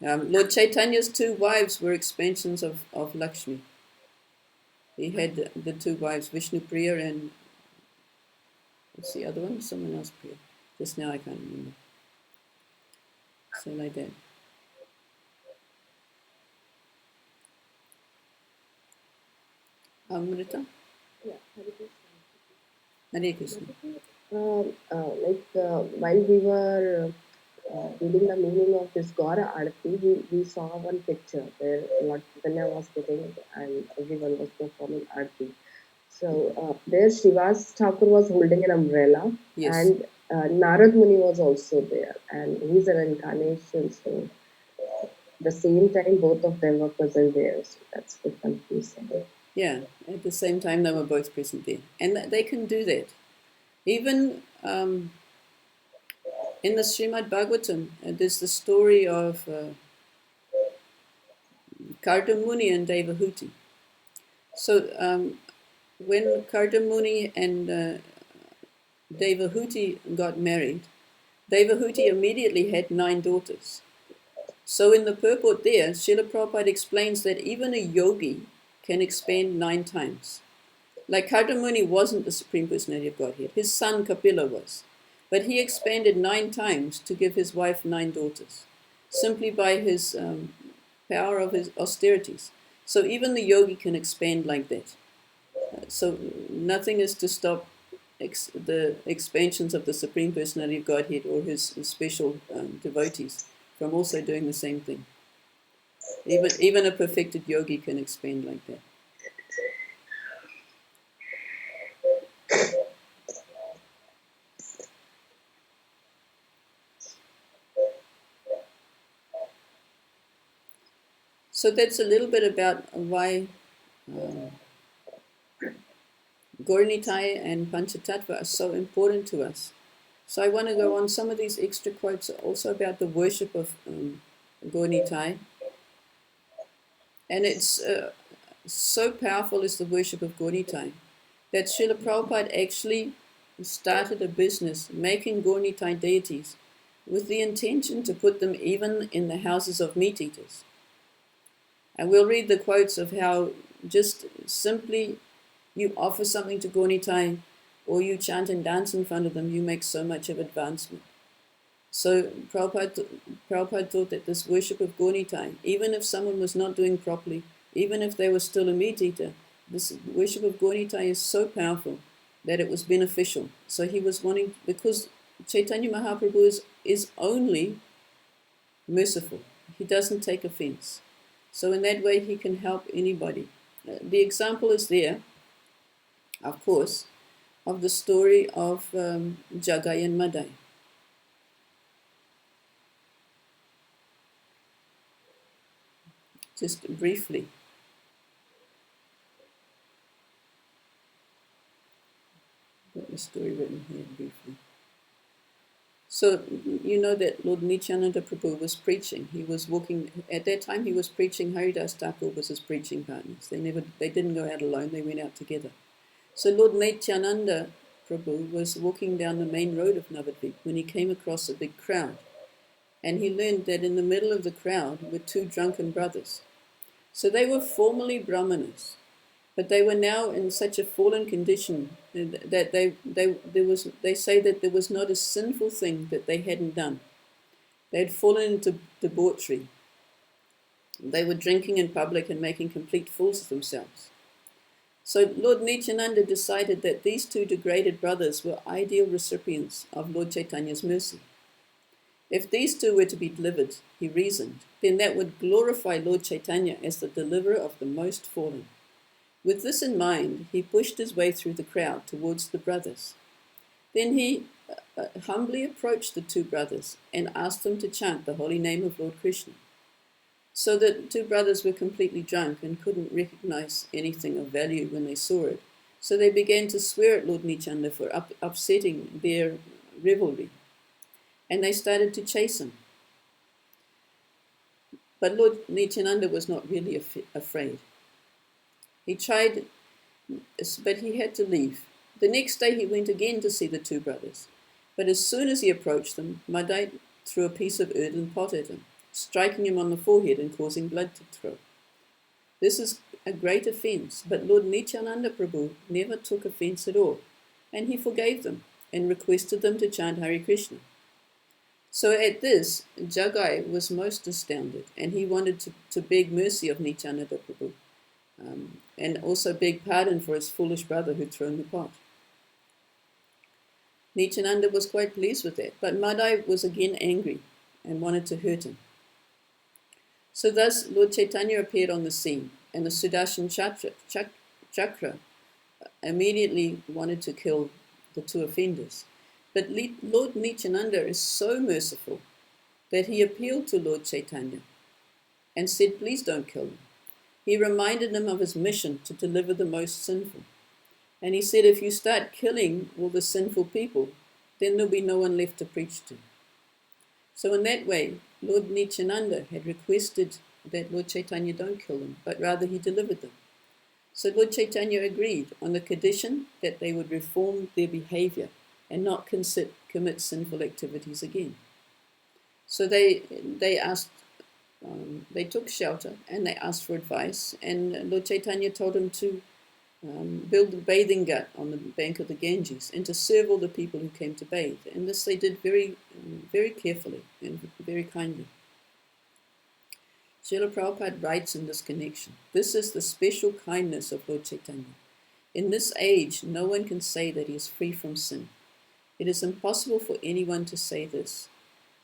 Lord Chaitanya's two wives were expansions of Lakshmi. He had the two wives, Vishnu Priya and what's the other one? Someone else Priya. Just now I can't remember. So like that. Amrita? Yeah, Hare Krishna. While we were reading the meaning of this Gaura Arti, we saw one picture where Lord Chaitanya was sitting and everyone was performing Arti. So there Srivas Thakur was holding an umbrella, Yes. and Narad Muni was also there, and he's an incarnation. So the same time, both of them were present there. So that's a bit confusing. Yeah, at the same time they were both present there. And they can do that. Even in the Srimad Bhagavatam, there's the story of Kardamuni and Devahuti. So when Kardamuni and Devahuti got married, Devahuti immediately had 9 daughters. So in the purport there, Srila Prabhupada explains that even a yogi can expand 9 times. Like Kardamuni wasn't the Supreme Personality of Godhead. His son Kapila was. But he expanded 9 times to give his wife 9 daughters, simply by his power of his austerities. So even the yogi can expand like that. So nothing is to stop the expansions of the Supreme Personality of Godhead or his special devotees from also doing the same thing. Even a perfected yogi can expand like that. So that's a little bit about why Gaura and Panca-tattva are so important to us. So I want to go on some of these extra quotes also about the worship of Gaura. And it's so powerful is the worship of Gaura that Srila Prabhupada actually started a business making Gaura deities with the intention to put them even in the houses of meat eaters. And we'll read the quotes of how just simply you offer something to Gaura or you chant and dance in front of them, you make so much of advancement. So Prabhupada thought that this worship of Gaura, even if someone was not doing properly, even if they were still a meat eater, this worship of Gaura is so powerful that it was beneficial. So he was wanting, because Chaitanya Mahaprabhu is only merciful. He doesn't take offense. So in that way he can help anybody. The example is there, of course, of the story of Jagai and Madai. Just briefly. Got the story written here briefly. So you know that Lord Nityananda Prabhu was preaching. He was walking at that time. He was preaching. Haridas Thakur was his preaching partners. They didn't go out alone. They went out together. So Lord Nityananda Prabhu was walking down the main road of Navadvip when he came across a big crowd, and he learned that in the middle of the crowd were 2 drunken brothers. So they were formerly brahmanas, but they were now in such a fallen condition that they say that there was not a sinful thing that they hadn't done. They had fallen into debauchery. They were drinking in public and making complete fools of themselves. So Lord Nityananda decided that these 2 degraded brothers were ideal recipients of Lord Chaitanya's mercy. If these 2 were to be delivered, he reasoned, then that would glorify Lord Chaitanya as the deliverer of the most fallen. With this in mind, he pushed his way through the crowd towards the brothers. Then he humbly approached the 2 brothers and asked them to chant the holy name of Lord Krishna. So the 2 brothers were completely drunk and couldn't recognize anything of value when they saw it. So they began to swear at Lord Nityananda for upsetting their revelry. And they started to chase him. But Lord Nityananda was not really afraid. He tried, but he had to leave. The next day he went again to see the 2 brothers. But as soon as he approached them, Madai threw a piece of earthen pot at him, striking him on the forehead and causing blood to flow. This is a great offense, but Lord Nityananda Prabhu never took offense at all, and he forgave them and requested them to chant Hare Krishna. So at this, Jagai was most astounded, and he wanted to beg mercy of Nityananda Prabhu, and also beg pardon for his foolish brother who'd thrown the pot. Nityananda was quite pleased with that, but Madai was again angry and wanted to hurt him. So thus Lord Chaitanya appeared on the scene, and the Sudarshan Chakra immediately wanted to kill the 2 offenders. But Lord Nityananda is so merciful that he appealed to Lord Chaitanya and said, please don't kill him. He reminded him of his mission to deliver the most sinful. And he said, if you start killing all the sinful people, then there'll be no one left to preach to. So in that way, Lord Nityananda had requested that Lord Chaitanya don't kill them, but rather he delivered them. So Lord Chaitanya agreed on the condition that they would reform their behavior and not commit sinful activities again. So they asked they took shelter and they asked for advice, and Lord Chaitanya told them to build a bathing gut on the bank of the Ganges and to serve all the people who came to bathe. And this they did very, very carefully and very kindly. Srila Prabhupada writes in this connection, "This is the special kindness of Lord Chaitanya. In this age, no one can say that he is free from sin. It is impossible for anyone to say this.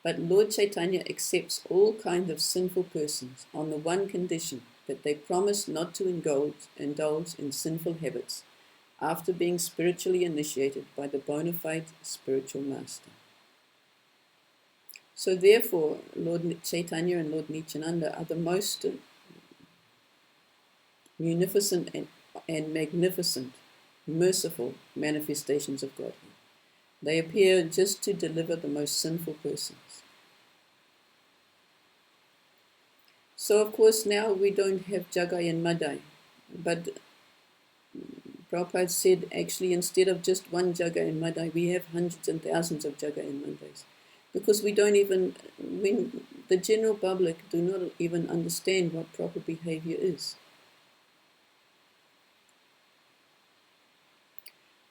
But Lord Chaitanya accepts all kinds of sinful persons on the one condition that they promise not to indulge in sinful habits after being spiritually initiated by the bona fide spiritual master." So therefore, Lord Chaitanya and Lord Nityananda are the most munificent and magnificent, merciful manifestations of Godhead. They appear just to deliver the most sinful persons. So of course now we don't have Jagai and Madai, but Prabhupada said actually instead of just one Jagai and Madai, we have hundreds and thousands of Jagai and Madais. Because we don't even, when the general public do not even understand what proper behavior is.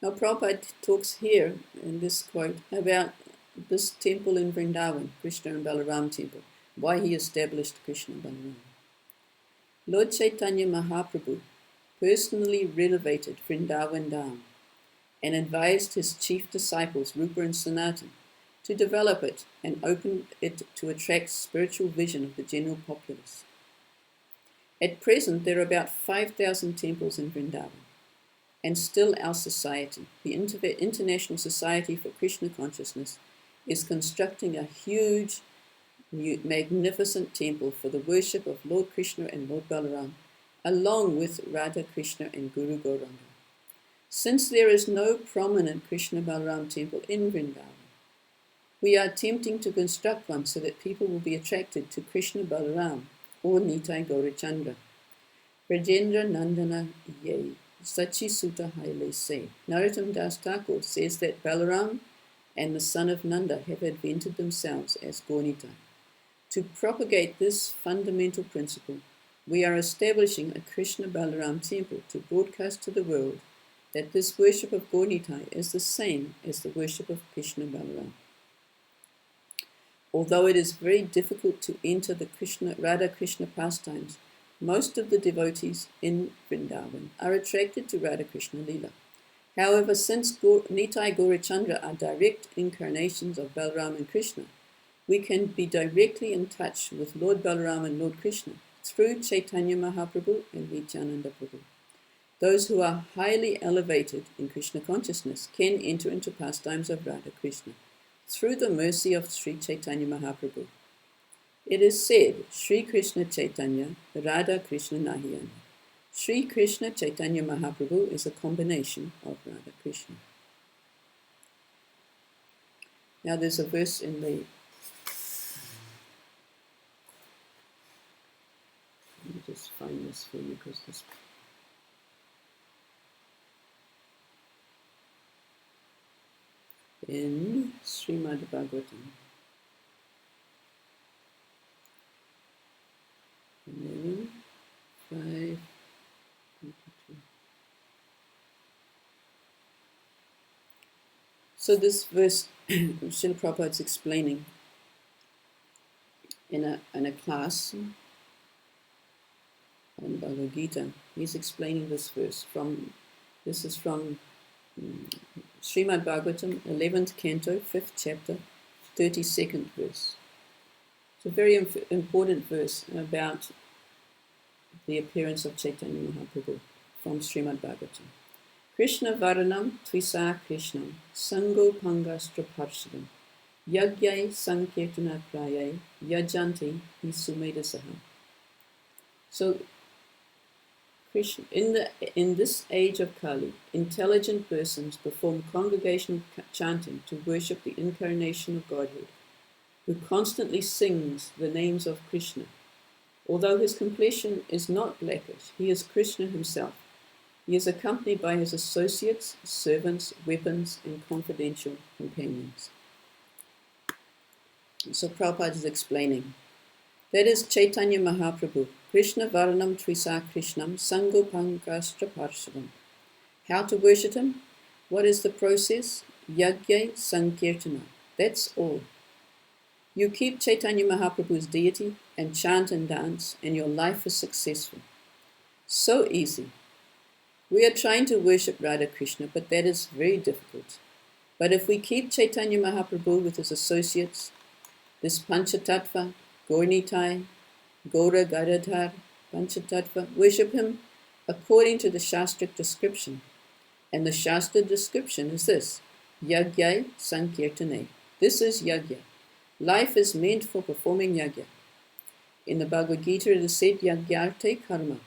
Now Prabhupada talks here in this quote about this temple in Vrindavan, Krishna and Balaram temple, why he established Krishna and Balaram. Lord Chaitanya Mahaprabhu personally renovated Vrindavan Dham and advised his chief disciples, Rupa and Sanatan, to develop it and open it to attract spiritual vision of the general populace. At present, there are about 5,000 temples in Vrindavan, and still our society, the International Society for Krishna Consciousness, is constructing a huge, magnificent temple for the worship of Lord Krishna and Lord Balaram, along with Radha Krishna and Guru Gauranga. Since there is no prominent Krishna Balaram temple in Vrindavan, we are attempting to construct one so that people will be attracted to Krishna Balaram or Nitai Gaurachandra. Rajendra Nandana Ye, Sachi Sutta Haile Se. Narottam Das Thakur says that Balaram and the son of Nanda have invented themselves as Gaunitai. To propagate this fundamental principle, we are establishing a Krishna Balaram temple to broadcast to the world that this worship of Gaunitai is the same as the worship of Krishna Balaram. Although it is very difficult to enter the Radha Krishna pastimes, most of the devotees in Vrindavan are attracted to Radha Krishna Leela. However, since Nitai Gaurachandra are direct incarnations of Balaram and Krishna, we can be directly in touch with Lord Balaram and Lord Krishna through Chaitanya Mahaprabhu and Nityananda Prabhu. Those who are highly elevated in Krishna consciousness can enter into pastimes of Radha Krishna through the mercy of Sri Chaitanya Mahaprabhu. It is said, Sri Krishna Chaitanya, Radha Krishna Nahiyana. Sri Krishna Chaitanya Mahaprabhu is a combination of Radha Krishna. Now there's a verse in the... Let me just find this for you because this... in Srimad Bhagavatam 11, 5, 22. So this verse, Srila Prabhupada is explaining in a class on Bhagavad Gita. He's explaining this verse this is from Srimad Bhagavatam, 11th canto, 5th chapter, 32nd verse. It's a very important verse about the appearance of Chaitanya Mahaprabhu from Srimad Bhagavatam. Krishna Varanam Tvisa Krishnam Sango Pangastra Parshadam Yagyai Sankirtana Prayai Yajanti Isumedasaham. So Krishna, in this age of Kali, intelligent persons perform congregational chanting to worship the incarnation of Godhead, who constantly sings the names of Krishna. Although his complexion is not blackish, he is Krishna himself. He is accompanied by his associates, servants, weapons, and confidential companions. So Prabhupada is explaining That is Chaitanya Mahaprabhu. Krishna Varnam Trisa Krishnam Sango Pankastra Parshavam. How to worship him? What is the process? Yajna Sankirtana. That's all. You keep Chaitanya Mahaprabhu's deity and chant and dance, and your life is successful. So easy. We are trying to worship Radha Krishna, but that is very difficult. But if we keep Chaitanya Mahaprabhu with his associates, this Panca-tattva, Gaura, Gaura Gadadhar, Panca-tattva, worship him according to the Shastric description. And the Shastra description is this: Yajna Sankirtane. This is Yajna. Life is meant for performing Yajna. In the Bhagavad Gita it is said, Yajnarte karma.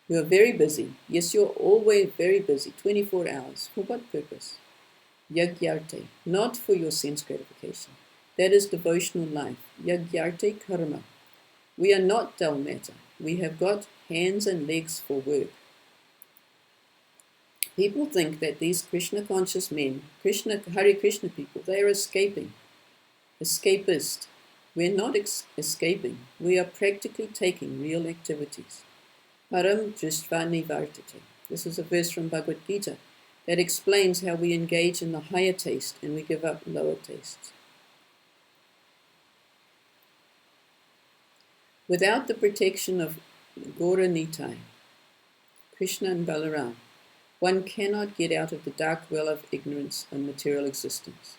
You are very busy. Yes, you're always very busy, 24 hours. For what purpose? Yajnarte, not for your sense gratification. That is devotional life. Yajnarte karma. We are not dull matter. We have got hands and legs for work. People think that these Krishna-conscious men, Hare Krishna people, they are escaping. Escapist. We're not escaping. We are practically taking real activities. Param Drishtva Nivartate. This is a verse from Bhagavad Gita that explains how we engage in the higher taste and we give up lower tastes. Without the protection of Gaura Nitai, Krishna and Balaram, one cannot get out of the dark well of ignorance and material existence.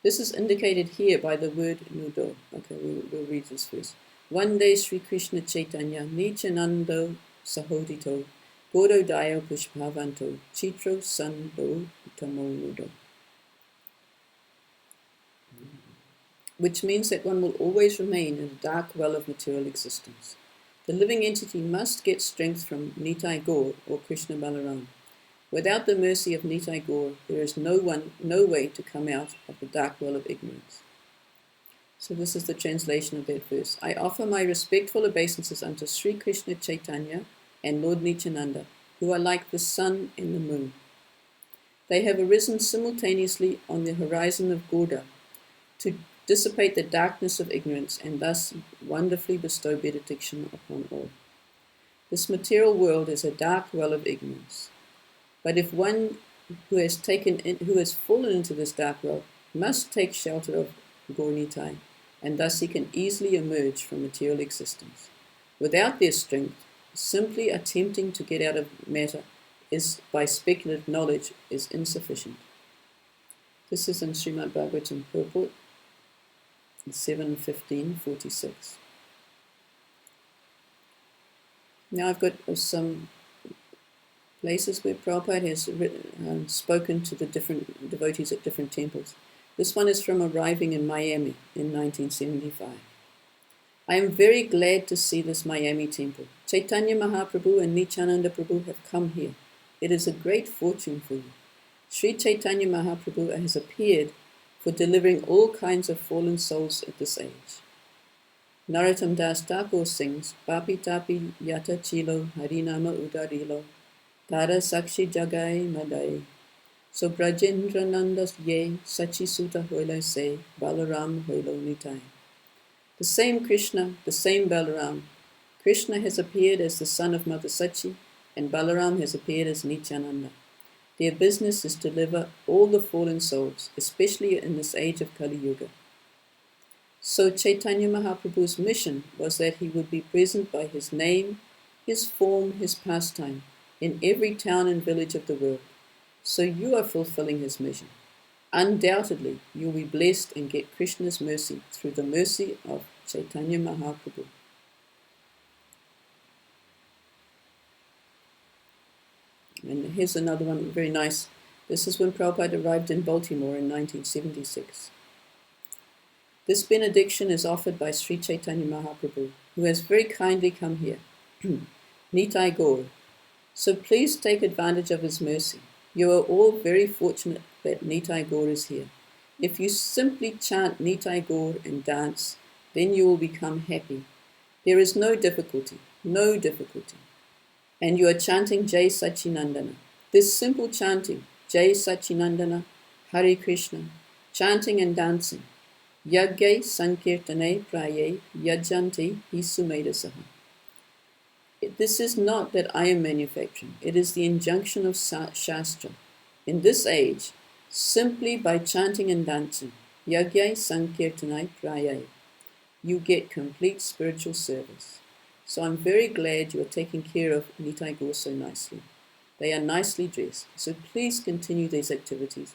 This is indicated here by the word nudo. Okay, we'll read this first. One day Sri Krishna Chaitanya Nichanando Sahodito Godo Dayo Pushpavanto Chitro Sando Tamo Nudo. Which means that one will always remain in a dark well of material existence. The living entity must get strength from Nitai Gaur or Krishna Balaram. Without the mercy of Nitai Gaur, there is no way to come out of the dark well of ignorance. So this is the translation of that verse. I offer my respectful obeisances unto Sri Krishna Chaitanya and Lord Nityananda, who are like the sun and the moon. They have arisen simultaneously on the horizon of Gauda to dissipate the darkness of ignorance and thus wonderfully bestow benediction upon all. This material world is a dark well of ignorance. But if one who has fallen into this dark well must take shelter of Gaurnitai, and thus he can easily emerge from material existence. Without their strength, simply attempting to get out of matter by speculative knowledge is insufficient. This is in Srimad Bhagavatam purport 7.15.46. Now I've got some places where Prabhupada has spoken to the different devotees at different temples. This one is from arriving in Miami in 1975. I am very glad to see this Miami temple. Chaitanya Mahaprabhu and Nityananda Prabhu have come here. It is a great fortune for you. Sri Chaitanya Mahaprabhu has appeared for delivering all kinds of fallen souls at this age. Narottam Das Thakur sings, Papi Tapi Yata Chilo Harinama Udarilo Tara Sakshi Jagai Madai So Brajendra Nandas Ye Sachi Sutta Hoilo Se Balaram Hoilo Nitai. The same Krishna, the same Balaram. Krishna has appeared as the son of Mother Sachi and Balaram has appeared as Nityananda. Their business is to deliver all the fallen souls, especially in this age of Kali Yuga. So Chaitanya Mahaprabhu's mission was that he would be present by his name, his form, his pastime, in every town and village of the world. So you are fulfilling his mission. Undoubtedly, you will be blessed and get Krishna's mercy through the mercy of Chaitanya Mahaprabhu. And here's another one, very nice. This is when Prabhupada arrived in Baltimore in 1976. This benediction is offered by Sri Chaitanya Mahaprabhu, who has very kindly come here. Nitai Gaur. So please take advantage of his mercy. You are all very fortunate that Nitai Gaur is here. If you simply chant Nitai Gaur and dance, then you will become happy. There is no difficulty, no difficulty. And you are chanting Jai Sachinandana. This simple chanting, Jai Sachinandana, Hare Krishna, chanting and dancing, Yagye Sankirtane Praye Yajanti Hisumedasaha. This is not that I am manufacturing, it is the injunction of Shastra. In this age, simply by chanting and dancing, Yagya Sankirtanai Prayai, you get complete spiritual service. So I'm very glad you are taking care of Nitai Gaur so nicely. They are nicely dressed, so please continue these activities.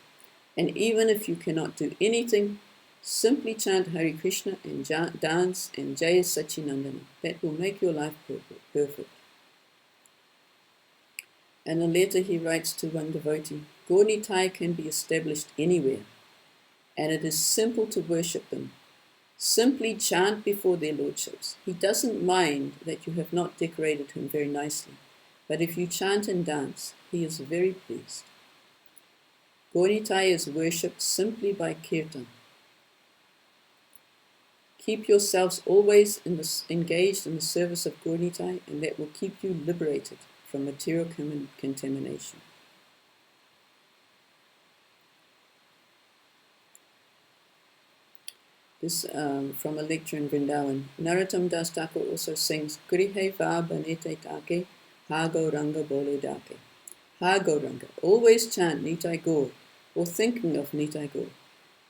And even if you cannot do anything, simply chant Hare Krishna and dance and Jaya Sachinandana. That will make your life perfect. And a letter he writes to one devotee, Gaur Nitai can be established anywhere, and it is simple to worship them. Simply chant before their lordships. He doesn't mind that you have not decorated him very nicely, but if you chant and dance, he is very pleased. Gaur Nitai is worshipped simply by kirtan. Keep yourselves always engaged in the service of Gaur Nitai, and that will keep you liberated from material contamination. This from a lecture in Vrindavan. Narottam Das Thakur also sings Grihe va banete take ha gauranga bole dake. Ha gauranga. Always chant Nitai Gaur or thinking of Nitai Gaur.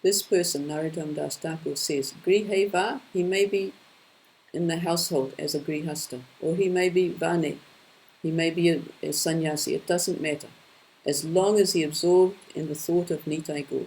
This person, Narottam Das Thakur, says Grihe va, he may be in the household as a grihasta, or he may be vane, he may be a sannyasi, it doesn't matter, as long as he absorbed in the thought of Nitai Gaur.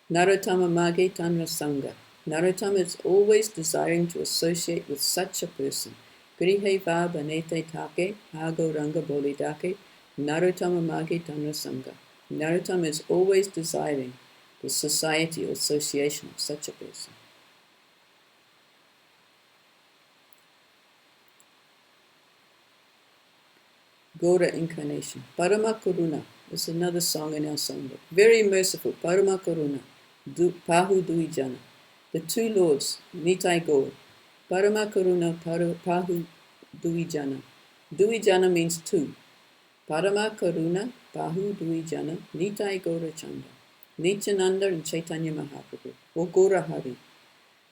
Narottama Mage Tanra Sangha. Narottama is always desiring to associate with such a person. Grihe va banete take ha gauranga bole dake. Narottama Mage Tanra Sangha. Narottama is always desiring the society or association of such a person. Gaura Incarnation. Parama Karuna. This is another song in our songbook. Very merciful. Parama Karuna. Pahu Duijana. The two lords, Nitai Gaur. Parama Karuna Pahu Duijana. Duijana means two. Parama Karuna Pahu Duijana Nitai Gaura Chanda. Nityananda and Chaitanya Mahaprabhu. O Gaura Hari.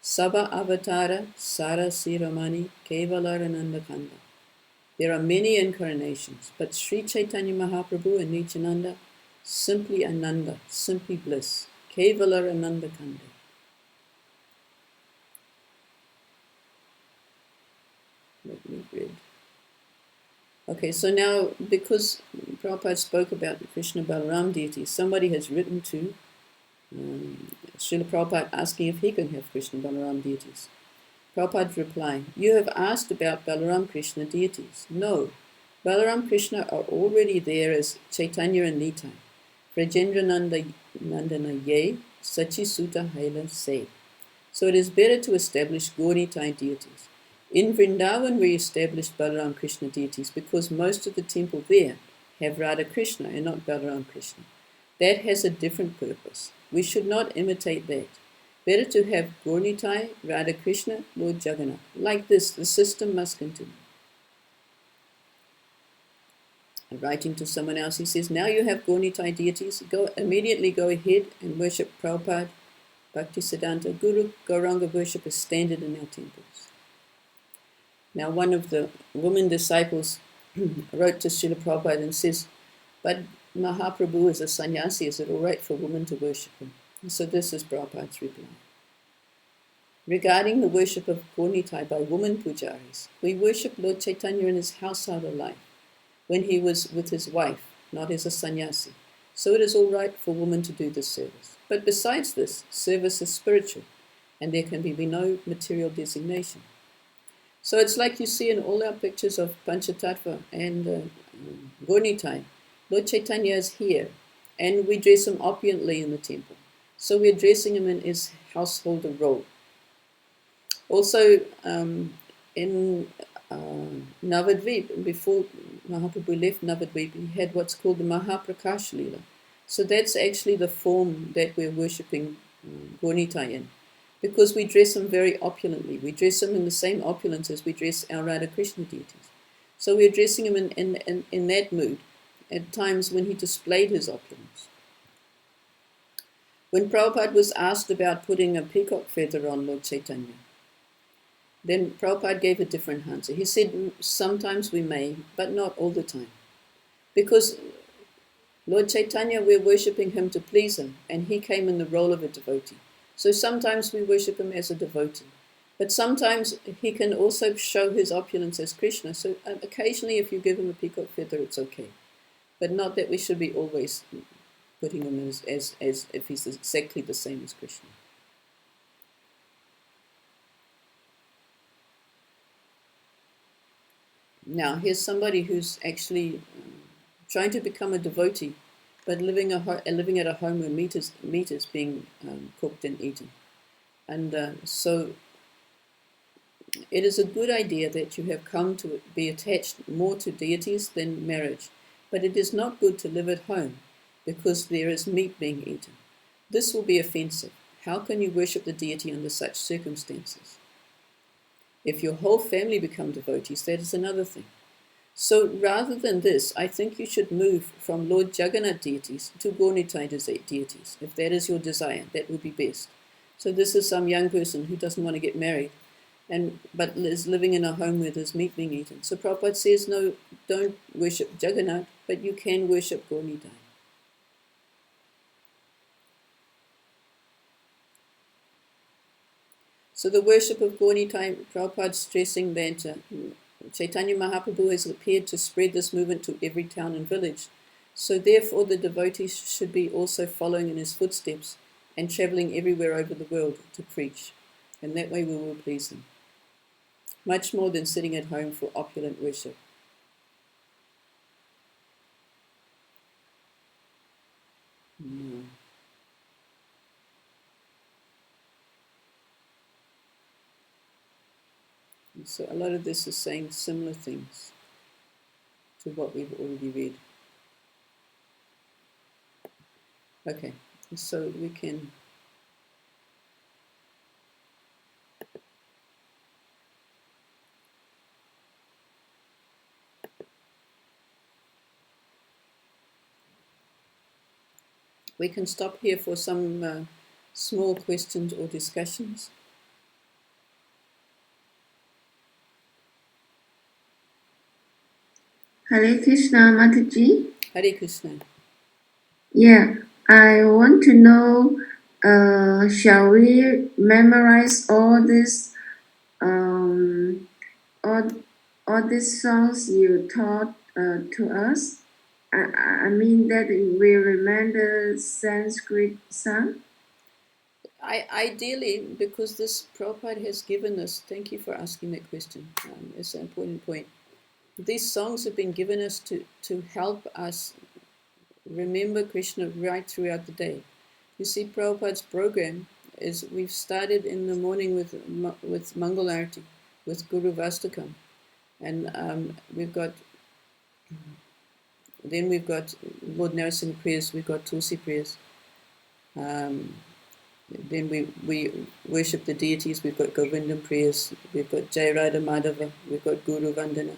Sabha Avatara Sara Siramani Kevalarananda Kanda. There are many incarnations, but Sri Chaitanya Mahaprabhu and Nityananda, simply Ananda, simply bliss. Kevala Ananda Kanda. Let me read. Okay, so now because Prabhupada spoke about the Krishna Balaram deities, somebody has written to Srila Prabhupada asking if he can have Krishna Balaram deities. Prabhupada's reply, you have asked about Balaram Krishna deities. No, Balaram Krishna are already there as Chaitanya and Nitai. Vrajendra Nandana Ye, Sachi Sutta Haila Se. So it is better to establish Gaur Nitai deities. In Vrindavan we established Balaram Krishna deities because most of the temple there have Radha Krishna and not Balaram Krishna. That has a different purpose. We should not imitate that. Better to have Gaur Nitai, Radha Krishna, Lord Jagannath. Like this, the system must continue. And writing to someone else, he says, now you have Gaur Nitai deities, immediately go ahead and worship Prabhupada, Bhaktisiddhanta, Guru, Gauranga worship is standard in our temples. Now one of the women disciples wrote to Srila Prabhupada and says, but Mahaprabhu is a sannyasi, is it all right for women to worship him? And so this is Prabhupada's reply. Regarding the worship of Gaur Nitai by women pujaris, we worship Lord Chaitanya in his household life, when he was with his wife, not as a sannyasi. So it is all right for women to do this service. But besides this, service is spiritual, and there can be no material designation. So it's like you see in all our pictures of Panca-tattva and Gaur Nitai. Lord Chaitanya is here, and we dress him opulently in the temple. So we're dressing him in his householder role. Also, in Navadvip, before Mahaprabhu left Navadvip, he had what's called the Mahaprakash Leela. So that's actually the form that we're worshipping Gaur Nitai in. Because we dress him very opulently. We dress him in the same opulence as we dress our Radha Krishna deities. So we're dressing him in that mood, at times when he displayed his opulence. When Prabhupada was asked about putting a peacock feather on Lord Chaitanya, then Prabhupada gave a different answer. He said, sometimes we may, but not all the time. Because Lord Chaitanya, we're worshipping him to please him, and he came in the role of a devotee. So sometimes we worship him as a devotee. But sometimes he can also show his opulence as Krishna. So occasionally if you give him a peacock feather, it's okay. But not that we should be always putting him as if he's exactly the same as Krishna. Now, here's somebody who's actually trying to become a devotee, but living at a home where meat is being cooked and eaten. And so it is a good idea that you have come to be attached more to deities than marriage, but it is not good to live at home because there is meat being eaten. This will be offensive. How can you worship the deity under such circumstances? If your whole family become devotees, that is another thing. So rather than this, I think you should move from Lord Jagannath deities to Gaura deities. If that is your desire, that would be best. So this is some young person who doesn't want to get married, but is living in a home where there's meat being eaten. So Prabhupada says, no, don't worship Jagannath, but you can worship Gaura. So the worship of Gaura, Prabhupada stressing that Chaitanya Mahaprabhu has appeared to spread this movement to every town and village. So therefore the devotees should be also following in his footsteps and traveling everywhere over the world to preach. And that way we will please him. Much more than sitting at home for opulent worship. No. So a lot of this is saying similar things to what we've already read. Okay, so we can stop here for some small questions or discussions. Hare Krishna, Mataji. Hare Krishna. Yeah, I want to know, shall we memorize all all these songs you taught to us? I mean that we remember Sanskrit song? Ideally, because this Prabhupada has given us, thank you for asking that question, it's an important point. These songs have been given us to help us remember Krishna right throughout the day. You see, Prabhupada's program is we've started in the morning with Mangal Arti, with Guru Vastakam, and we've got Lord Narasingha prayers, we've got Tulsi prayers. Then we worship the deities, we've got Govindam prayers, we've got Jai Radha Madhava, we've got Guru Vandana,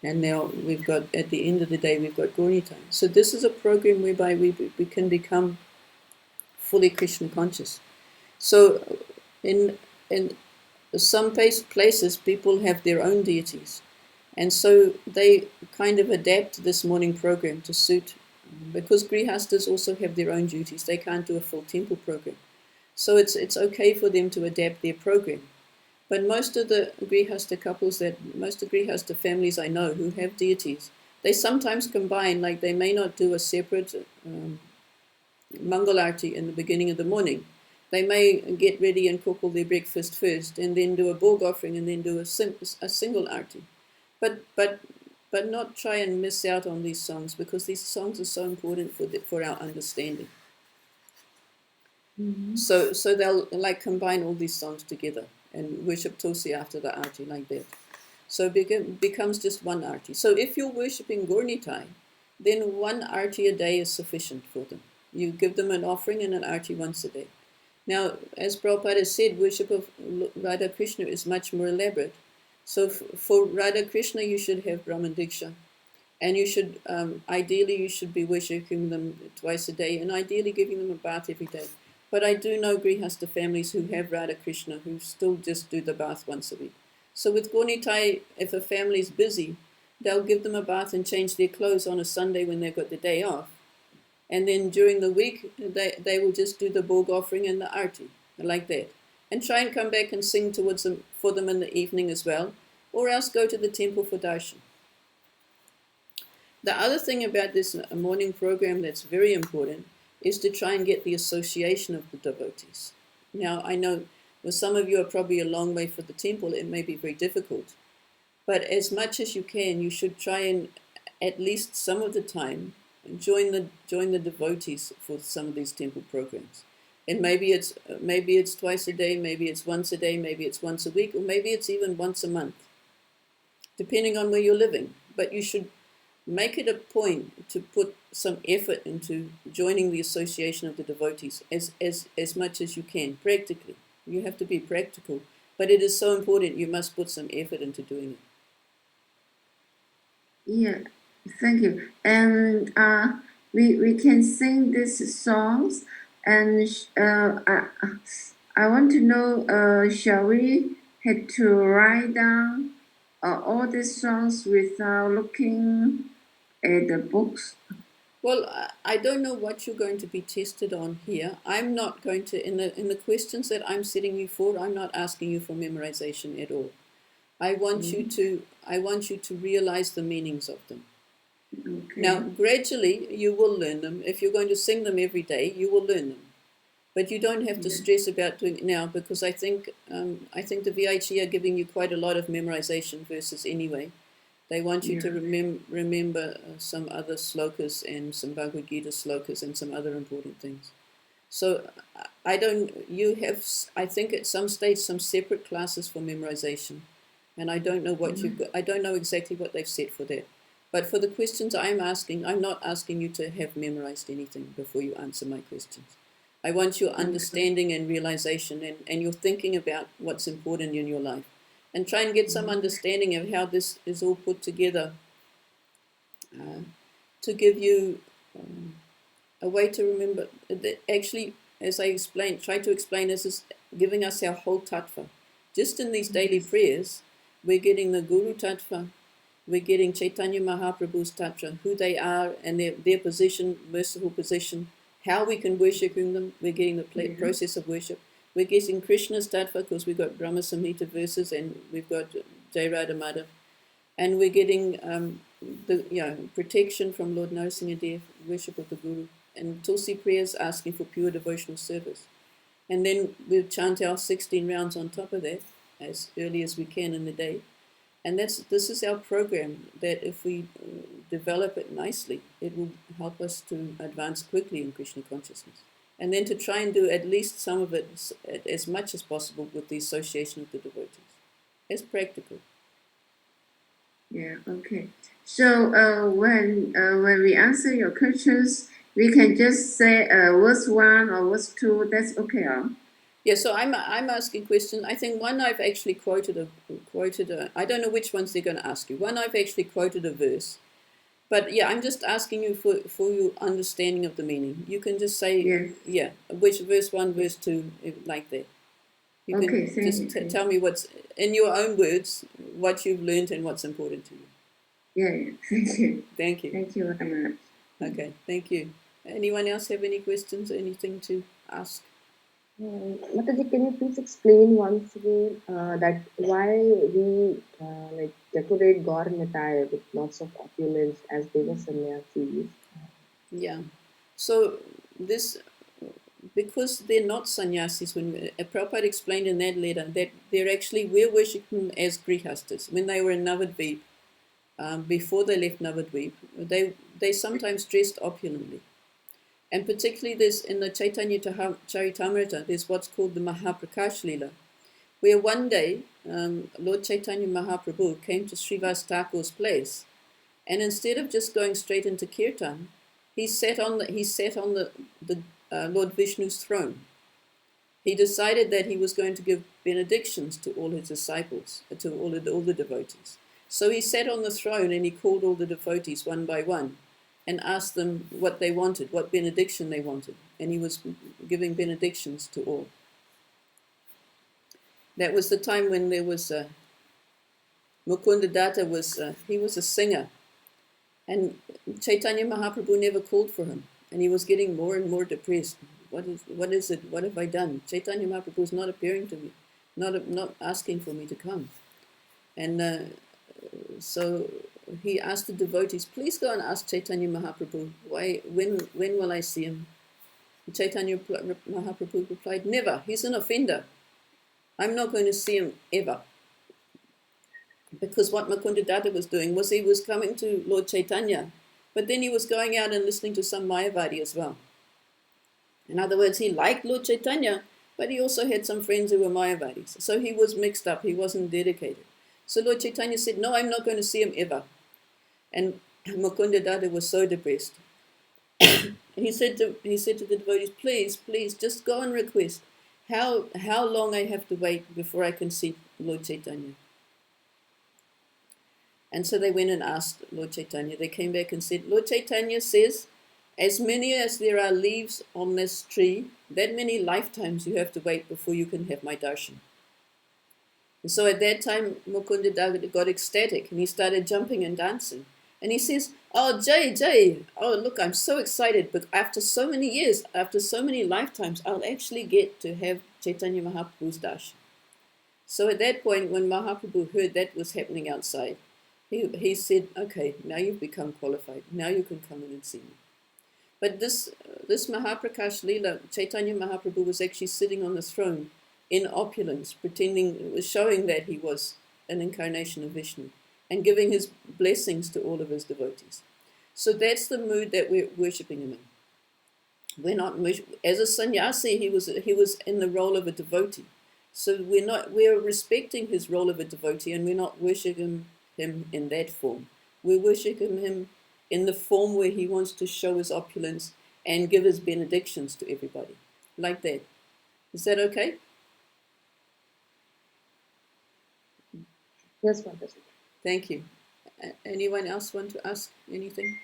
and now we've got, at the end of the day, we've got Gauri time. So this is a program whereby we can become fully Krishna conscious. So in some places, people have their own deities, and so they kind of adapt this morning program to suit, because Grihastas also have their own duties. They can't do a full temple program. So it's okay for them to adapt their program. But most of the Grihasta most of Grihasta families I know who have deities, they sometimes combine, like they may not do a separate Mangal Arti in the beginning of the morning. They may get ready and cook all their breakfast first, and then do a Bhog offering, and then do a single Arti. But not try and miss out on these songs, because these songs are so important for our understanding. Mm-hmm. So they'll like combine all these songs together and worship Tulsi after the Arti like that. So it becomes just one Arti. So if you're worshipping Gaura, then one Arti a day is sufficient for them. You give them an offering and an Arti once a day. Now, as Prabhupada said, worship of Radha Krishna is much more elaborate. So for Radha Krishna, you should have Brahman Diksha. And you should, ideally, you should be worshipping them twice a day, and ideally giving them a bath every day. But I do know Grihasta families who have Radha Krishna who still just do the bath once a week. So with Gornitai, if a family is busy, they'll give them a bath and change their clothes on a Sunday when they've got the day off. And then during the week, they will just do the Bhog offering and the Arti, like that. And try and come back and sing towards them, for them in the evening as well, or else go to the temple for darshan. The other thing about this morning program that's very important is to try and get the association of the devotees. Now, I know well, some of you are probably a long way from the temple, it may be very difficult. But as much as you can, you should try and, at least some of the time, join the devotees for some of these temple programs. And maybe it's twice a day, maybe it's once a day, maybe it's once a week, or maybe it's even once a month, depending on where you're living. But you should make it a point to put some effort into joining the association of the devotees as much as you can, practically. You have to be practical, but it is so important. You must put some effort into doing it. Yeah, thank you. And we can sing these songs, and I want to know, shall we have to write down all these songs without looking at the books? Well, I don't know what you're going to be tested on here. I'm not going to, in the questions that I'm setting you for, I'm not asking you for memorization at all. I want you to realize the meanings of them. Okay. Now, gradually, you will learn them. If you're going to sing them every day, you will learn them. But you don't have to stress about doing it now, because I think the VIG are giving you quite a lot of memorization verses anyway. They want you to remember some other slokas and some Bhagavad Gita slokas and some other important things. So I think at some stage some separate classes for memorization, and I don't know I don't know exactly what they've set for that. But for the questions I'm asking, I'm not asking you to have memorized anything before you answer my questions. I want your understanding and realization, and your thinking about what's important in your life. And try and get some understanding of how this is all put together to give you a way to remember. Actually, as I explained, try to explain, this is giving us our whole tattva. Just in these daily prayers, we're getting the Guru tattva, we're getting Chaitanya Mahaprabhu's tattva, who they are and their position, merciful position, how we can worship them. We're getting the process of worship. We're getting Krishna's tattva, because we've got Brahma Samhita verses and we've got Jai Radha Madhav. And we're getting protection from Lord Narasimhadev, worship of the Guru, and Tulsi prayers asking for pure devotional service. And then we'll chant our 16 rounds on top of that as early as we can in the day. And this is our program, that if we develop it nicely, it will help us to advance quickly in Krishna consciousness. And then to try and do at least some of it as much as possible with the association of the devotees, as practical. Yeah, okay. So when we answer your questions, we can just say verse 1 or verse 2, that's okay, huh? Yeah, so I'm asking questions. I think one I've actually quoted I don't know which ones they're going to ask you. One I've actually quoted a verse. But yeah, I'm just asking you for your understanding of the meaning. You can just say, which verse 1, verse 2, like that. You can just tell me what's, in your own words, what you've learned and what's important to you. Yeah, thank you. Thank you. Thank you very much. Okay, thank you. Anyone else have any questions or anything to ask? Mataji, can you please explain once again that why we decorate Gaur attire with lots of opulence as they were sannyasis? Yeah. So this, because they're not sannyasis, when Prabhupada explained in that letter that we're worshipping them as grihastas. When they were in Navadvip, before they left Navadvip, they sometimes dressed opulently. And particularly there's in the Chaitanya Charitamrita, there's what's called the Mahaprakash Leela, where one day Lord Chaitanya Mahaprabhu came to Srivas Thakur's place, and instead of just going straight into Kirtan, he sat on the Lord Vishnu's throne. He decided that he was going to give benedictions to all his disciples, to all the devotees. So he sat on the throne and he called all the devotees one by one. and asked them what they wanted, what benediction they wanted. And he was giving benedictions to all. That was the time when there was Mukunda Datta he was a singer. And Chaitanya Mahaprabhu never called for him. And he was getting more and more depressed. What is it? What have I done? Chaitanya Mahaprabhu is not appearing to me, not asking for me to come. And so he asked the devotees, please go and ask Chaitanya Mahaprabhu, when will I see him? And Chaitanya Mahaprabhu replied, never, he's an offender. I'm not going to see him ever. Because what Mukunda Datta was doing was he was coming to Lord Chaitanya, but then he was going out and listening to some Mayavadi as well. In other words, he liked Lord Chaitanya, but he also had some friends who were Mayavadis. So he was mixed up, he wasn't dedicated. So Lord Chaitanya said, no, I'm not going to see him ever. And Mukunda Datta was so depressed. he said to the devotees, please, just go and request how long I have to wait before I can see Lord Chaitanya. And so they went and asked Lord Chaitanya. They came back and said, Lord Chaitanya says, as many as there are leaves on this tree, that many lifetimes you have to wait before you can have my darshan. And so at that time, Mukunda Datta got ecstatic and he started jumping and dancing. And he says, oh, Jai, oh, look, I'm so excited. But after so many years, after so many lifetimes, I'll actually get to have Chaitanya Mahaprabhu's darshan. So at that point, when Mahaprabhu heard that was happening outside, he said, okay, now you've become qualified. Now you can come in and see me. But this Mahaprakash Leela, Chaitanya Mahaprabhu was actually sitting on the throne in opulence, showing that he was an incarnation of Vishnu and giving his blessings to all of his devotees. So that's the mood that we're worshipping him in. We're not, as a sannyasi, he was in the role of a devotee. So we're respecting his role of a devotee and we're not worshipping him in that form. We're worshipping him in the form where he wants to show his opulence and give his benedictions to everybody. Like that. Is that okay? Yes, Mataji. Thank you. Anyone else want to ask anything?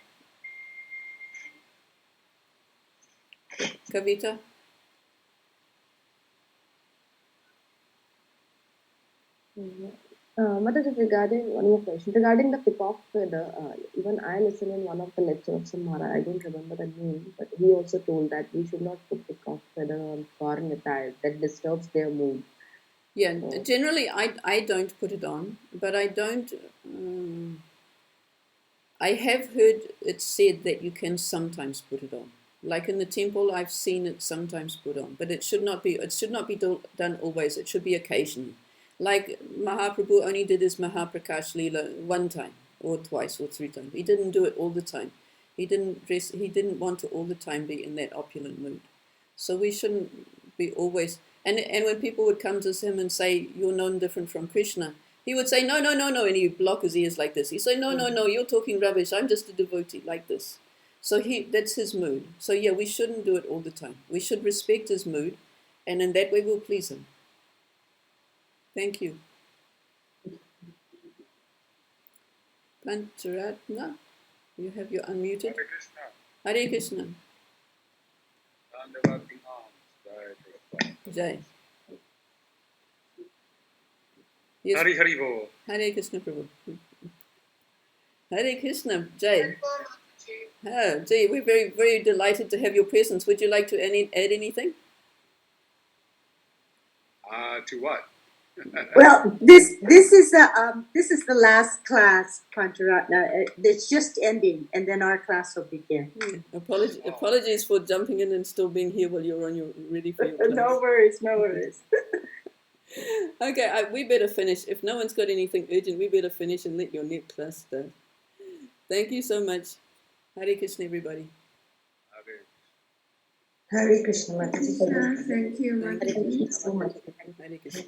Kavita? Mataji, regarding one more question. Regarding the peacock feather, even I listened in one of the lectures of some Maharaj, I don't remember the name, but he also told that we should not put peacock feather on foreign attire. That disturbs their mood. Yeah, generally I don't put it on, but I don't. I have heard it said that you can sometimes put it on. Like in the temple, I've seen it sometimes put on, but it should not be. It should not be done always. It should be occasionally. Like Mahaprabhu only did his Mahaprakash Leela one time, or twice, or 3 times. He didn't do it all the time. He didn't want to all the time be in that opulent mood. So we shouldn't be always. And when people would come to him and say, you're no different from Krishna, he would say, no, and he'd block his ears like this. He'd say, no, you're talking rubbish. I'm just a devotee, like this. So that's his mood. So yeah, we shouldn't do it all the time. We should respect his mood, and in that way we'll please him. Thank you. Panca-tattva, you have your unmuted. Hare Krishna. Jai. Yes. Hari Bo. Hare Krishna Prabhu. Hare Krishna, Jai. Oh, Jai, we're very, very delighted to have your presence. Would you like to add anything? To what? Well, this is the last class, Pancharatna. It's just ending, and then our class will begin. Apologies for jumping in and still being here while you're ready for your class. No worries. Okay, we better finish. If no one's got anything urgent, we better finish and let your next class start. Thank you so much. Hare Krishna, everybody. Hare Krishna. Thank you, Mataji. Hare Krishna.